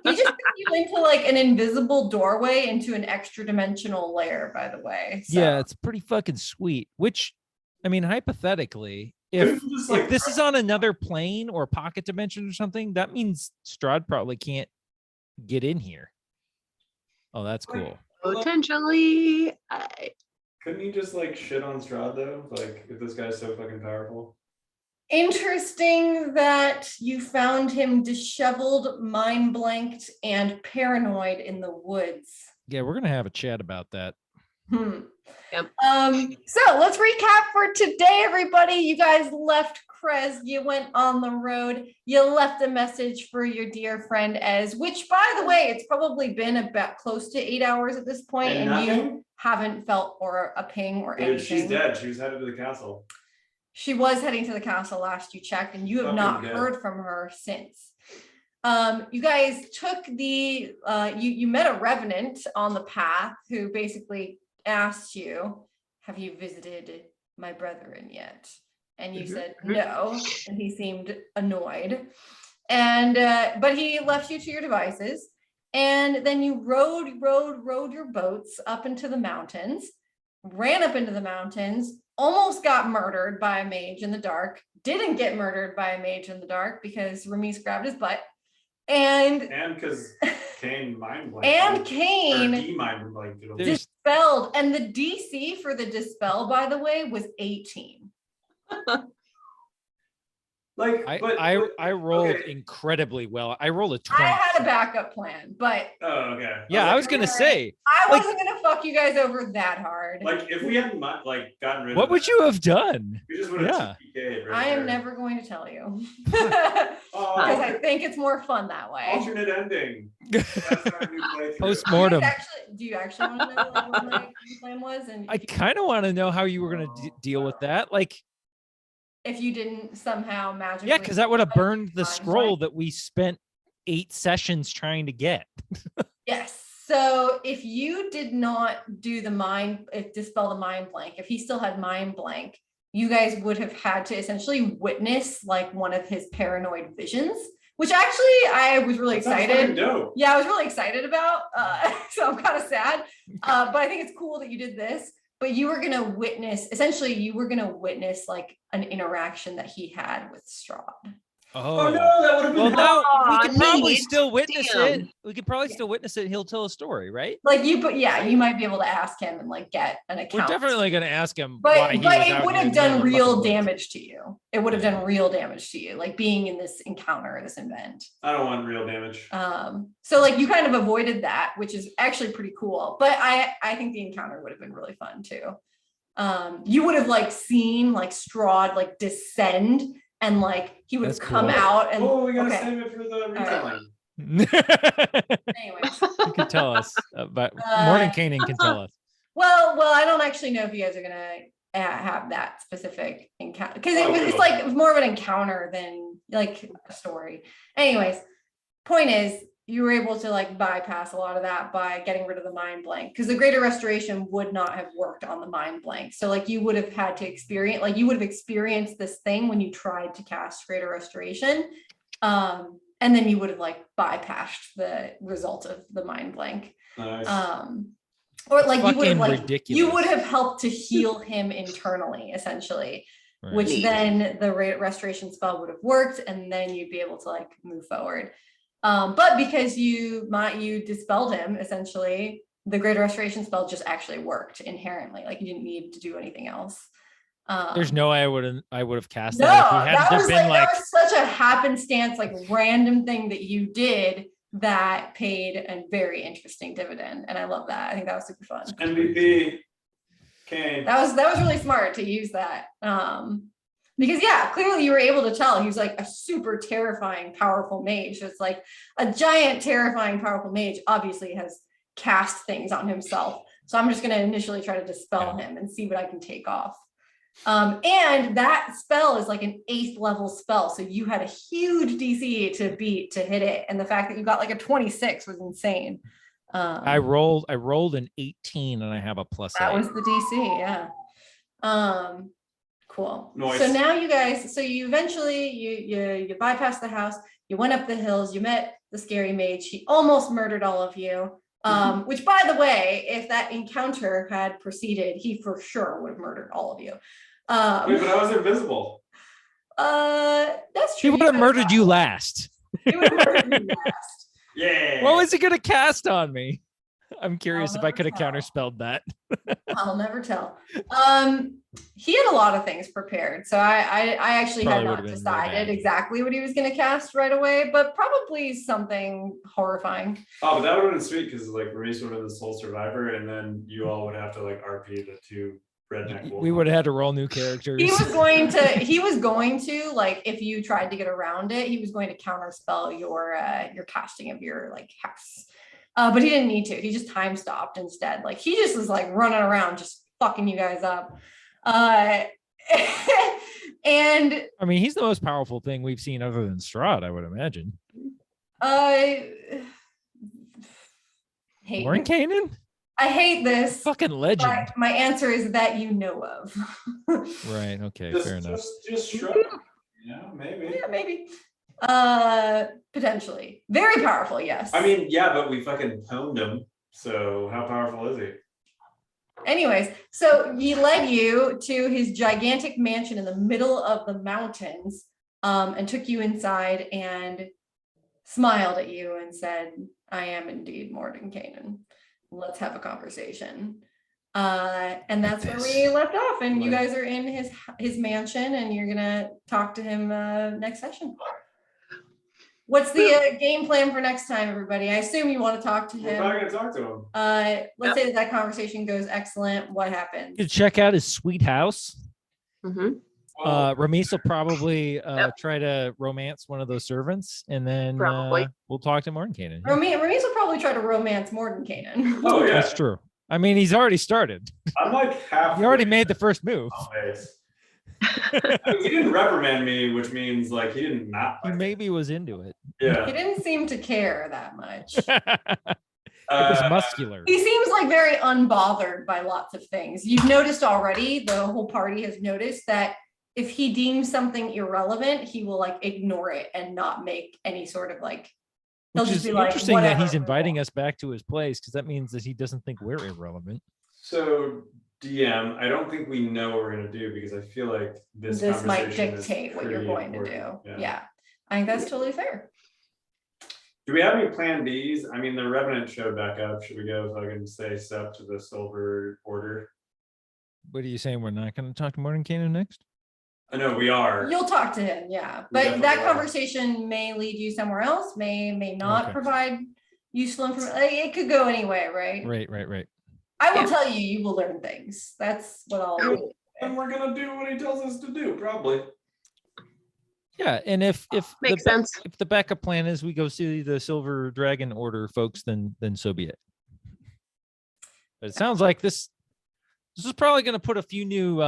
He just took you into like an invisible doorway into an extra dimensional layer, by the way. So. Yeah, it's pretty fucking sweet. Which, I mean, hypothetically, if Just, if this is on another plane or pocket dimension or something, that means Strahd probably can't get in here. Oh, that's cool. Potentially. Couldn't he just like shit on Strahd though? Like if this guy's so fucking powerful. Interesting that you found him disheveled, mind blanked, and paranoid in the woods. Yeah, we're gonna have a chat about that. Yep. So let's recap for today, everybody. You guys left Krez, you went on the road, you left a message for your dear friend Ez, which by the way, it's probably been about close to 8 hours at this point, And and you nothing? haven't felt or a ping or Dude, anything. she's dead. She was headed to the castle. She was heading to the castle last you checked, and you have Fucking not dead. heard from her since. You guys took the you met a revenant on the path who basically asked you, have you visited my brethren yet? And you said no, and he seemed annoyed. And but he left you to your devices, and then you rode your boats up into the mountains, ran up into the mountains, almost got murdered by a mage in the dark, didn't get murdered by a mage in the dark because Ramis grabbed his butt. And because Kane mind blanked. and Kane mind blanked. dispelled, and the DC for the dispel, by the way, was 18. Like, I rolled okay. incredibly well. I rolled a 20. I had a backup plan, but Oh, okay. Yeah, I was gonna say, I like- wasn't gonna fuck you guys over that hard. Like, if we hadn't gotten rid of what would that, you have done? we just would have Yeah. TPK'd right I am there. never going to tell you because Oh, I think it's more fun that way. alternate ending. That's our new playthrough. Post-mortem. Do you actually want to know like, what my plan was? And I if you- kind of want to know how you were gonna deal with that. Like, if you didn't somehow magically, yeah, because that would have burned the Mind scroll blank. that we spent 8 sessions trying to get. Yes. So if you did not do dispel the mind blank, if he still had mind blank, you guys would have had to essentially witness like one of his paranoid visions, which actually I was really That sounds excited. fucking dope. Yeah, I was really excited about. So I'm kind of sad. But I think it's cool that you did this. But you were gonna witness, essentially, you were gonna witness like an interaction that he had with Strahd. Oh no, that would have been Well, no, we Aw, could probably neat. still witness it. Damn. We could probably Yeah. still witness it. He'll tell a story, right? Like you might be able to ask him and like get an account. We're definitely going to ask him why But he was it out would here have in the done middle of the real fucking woods. damage to you. It would have done real damage to you, like being in this encounter, this event. I don't want real damage. So like you kind of avoided that, which is actually pretty cool. But I think the encounter would have been really fun too. You would have like seen like Strahd like descend, and like he would have That's come cool. out and Oh, we gotta okay. save it for the right. retelling. Anyways. You can tell us, but Uh, Morning Caning can tell us. Well, I don't actually know if you guys are gonna have that specific encounter because it's will. like more of an encounter than like a story. Anyways, point is you were able to like bypass a lot of that by getting rid of the mind blank because the greater restoration would not have worked on the mind blank. So like you would have had to experience, like you would have experienced this thing when you tried to cast greater restoration. And then you would have like bypassed the result of the mind blank. Nice. Or like you would have Fucking like ridiculous. you would have helped to heal him internally, essentially, Right. which Neat. then the restoration spell would have worked, and then you'd be able to like move forward. But because you dispelled him, essentially, the greater restoration spell just actually worked inherently. Like you didn't need to do anything else. There's no way I would have cast No, that if he that hadn't was have been like, that was such a happenstance, like random thing that you did that paid a very interesting dividend, and I love that. I think that was super fun. MVP. Kane. That was really smart to use that. Because yeah, clearly you were able to tell he was like a super terrifying, powerful mage. So it's like a giant, terrifying, powerful mage obviously has cast things on himself. So I'm just gonna initially try to dispel him and see what I can take off. And that spell is like an 8th level spell. So you had a huge DC to beat to hit it. And the fact that you got like a 26 was insane. I rolled an 18 and I have a +8. That was the DC, yeah. Cool. Nice. So now you guys, so you eventually you bypassed the house, you went up the hills, you met the scary mage. He almost murdered all of you. Which by the way, if that encounter had proceeded, he for sure would have murdered all of you. Wait, but I was invisible. That's He true. would have murdered you last. He would have murdered you last. Yeah. What was he gonna cast on me? I'm curious if I never could have tell. counterspelled that. I'll never tell. He had a lot of things prepared, so I actually Probably had would've not been really decided bad. exactly what he was going to cast right away, but probably something horrifying. Oh, but that would have been sweet because like Reese would have been the sole survivor, and then you all would have to like RP the two redneck wolves. We would have had to roll new characters. He was going to like if you tried to get around it, he was going to counterspell your casting of your like house. But he didn't need to. He just time stopped instead. Like he just was like running around just fucking you guys up. And I mean, he's the most powerful thing we've seen other than Strahd, I would imagine. hate Warren Kanan? I hate this. Fucking legend. But my answer is that you know of. Right. Okay. Just, fair enough. just shrug. You know, maybe. Yeah, maybe. Potentially. Very powerful, yes. I mean, yeah, but we fucking pwned him. So how powerful is he? Anyways, so he led you to his gigantic mansion in the middle of the mountains, and took you inside and smiled at you and said, I am indeed Morden Kanan. Let's have a conversation. And that's where we left off. And you guys are in his mansion and you're gonna talk to him next session. What's the game plan for next time, everybody? I assume you want to talk to We're him. probably gonna talk to him. Let's say that conversation goes excellent. What happens? You check out his sweet house. Mhm. Ramis will probably try to romance one of those servants, and then Probably. we'll talk to Martin Kanan. Yeah. Ramis will probably try to romance Morden Kanan. Oh yeah, That's true. I mean, he's already started. I'm like half. He already made the first move. I mean, he didn't reprimand me, which means like he didn't not. He Like maybe was into it. He yeah. didn't seem to care that much. It was muscular. He seems like very unbothered by lots of things. You've noticed already, the whole party has noticed that if he deems something irrelevant, he will like ignore it and not make any sort of like, he'll Which just is be like, interesting that whatever, he's move inviting on. us back to his place, because that means that he doesn't think we're irrelevant. So DM, I don't think we know what we're gonna do because I feel like this Might conversation is dictate what you're pretty going to do. important. Yeah. I think that's totally fair. Do we have any plan Bs? I mean, the Revenant showed back up. Should we go fucking say step to the Silver Order? What are you saying? We're not going to talk to Martin Kanan next? I know we are. You'll talk to him, yeah. We But definitely that will. conversation may lead you somewhere else, may not Okay. provide useful information. It could go anyway, right? Right. I will Yeah. tell you, you will learn things. That's what I'll. And we're gonna do what he tells us to do, probably. Yeah, and if Makes sense. if the backup plan is we go see the Silver Dragon Order folks, then so be it. But it sounds like this is probably going to put a few new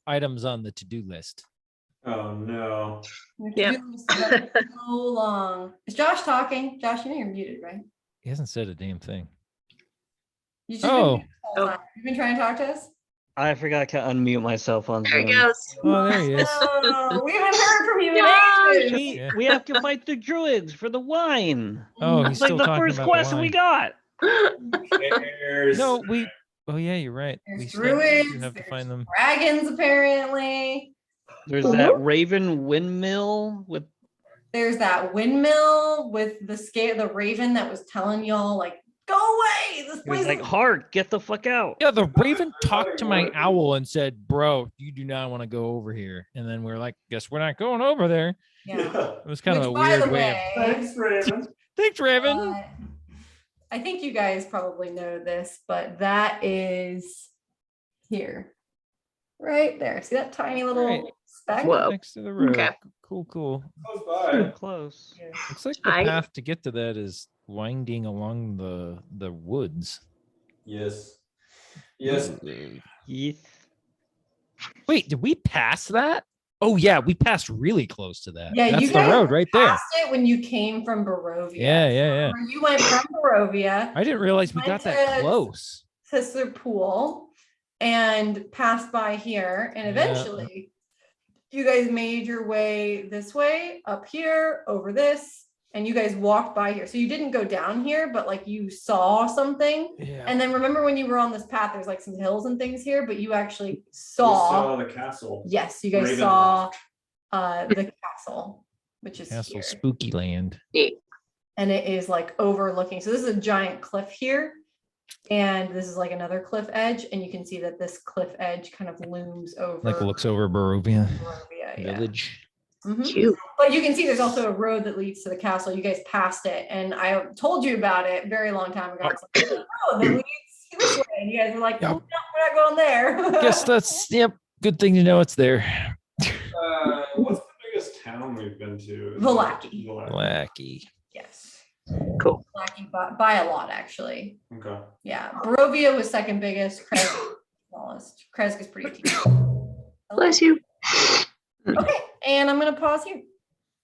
items on the to-do list. Oh no. Yeah. So long. Is Josh talking? Josh, you know you're muted, right? He hasn't said a damn thing. You just Oh. been, the whole time. You've been trying to talk to us? I forgot to unmute myself on There Zoom. he goes. Oh, there he is. No, we haven't heard from you in Josh! ages. We, Yeah. we have to fight the druids for the wine. Oh, he's It's like still the talking first about quest the we wine. got. Cares. No, we. Oh yeah, you're right. There's We still druids, do have to there's find them. dragons, apparently. There's that raven windmill with There's that windmill with the raven that was telling y'all, like, go away. This it place was like is Hark, get the fuck out. Yeah, the Raven talked to my owl and said, "Bro, you do not want to go over here." And then we're like, "Guess we're not going over there." yeah. It was kind of a Which, by weird the way. Thanks, Raven. Thanks, Raven. I think you guys probably know this, but that is here, right there. See that tiny little Right. speck? Whoa. Next to the road. Okay. Cool. Close Pretty by. close. Looks like the I- path to get to that is winding along the woods. Yes. Yes. Yeeth. Wait, did we pass that? Oh yeah, we passed really close to that. Yeah, That's you the guys road right there. Passed it when you came from Barovia. Yeah. Where you went from Barovia I didn't realize we Went got that to- close. to the pool and passed by here, and Yeah. eventually you guys made your way this way, up here, over this, and you guys walked by here. So you didn't go down here, but like you saw something. Yeah. And then remember when you were on this path, there's like some hills and things here, but you actually We saw. saw the castle. Yes, you guys Raven saw Loft. the castle, which is Castle here. Spooky Land. And it is like overlooking. So this is a giant cliff here. And this is like another cliff edge, and you can see that this cliff edge kind of looms over. Like looks over Barovia Barovia, yeah. village. Mhm. Cute. But you can see there's also a road that leads to the castle. You guys passed it, and I told you about it a very long time ago. It's like, there's a road that leads this way, and you guys were like, Yep. no, we're not going there. Guess that's good thing to know it's there. What's the biggest town we've been to? Vallaki. Wacky. Yes. Cool. Vallaki by a lot, actually. Okay. Yeah. Barovia was second biggest. Kresk was smallest. Kresk is pretty teeny. Bless you. Okay, and I'm gonna pause here.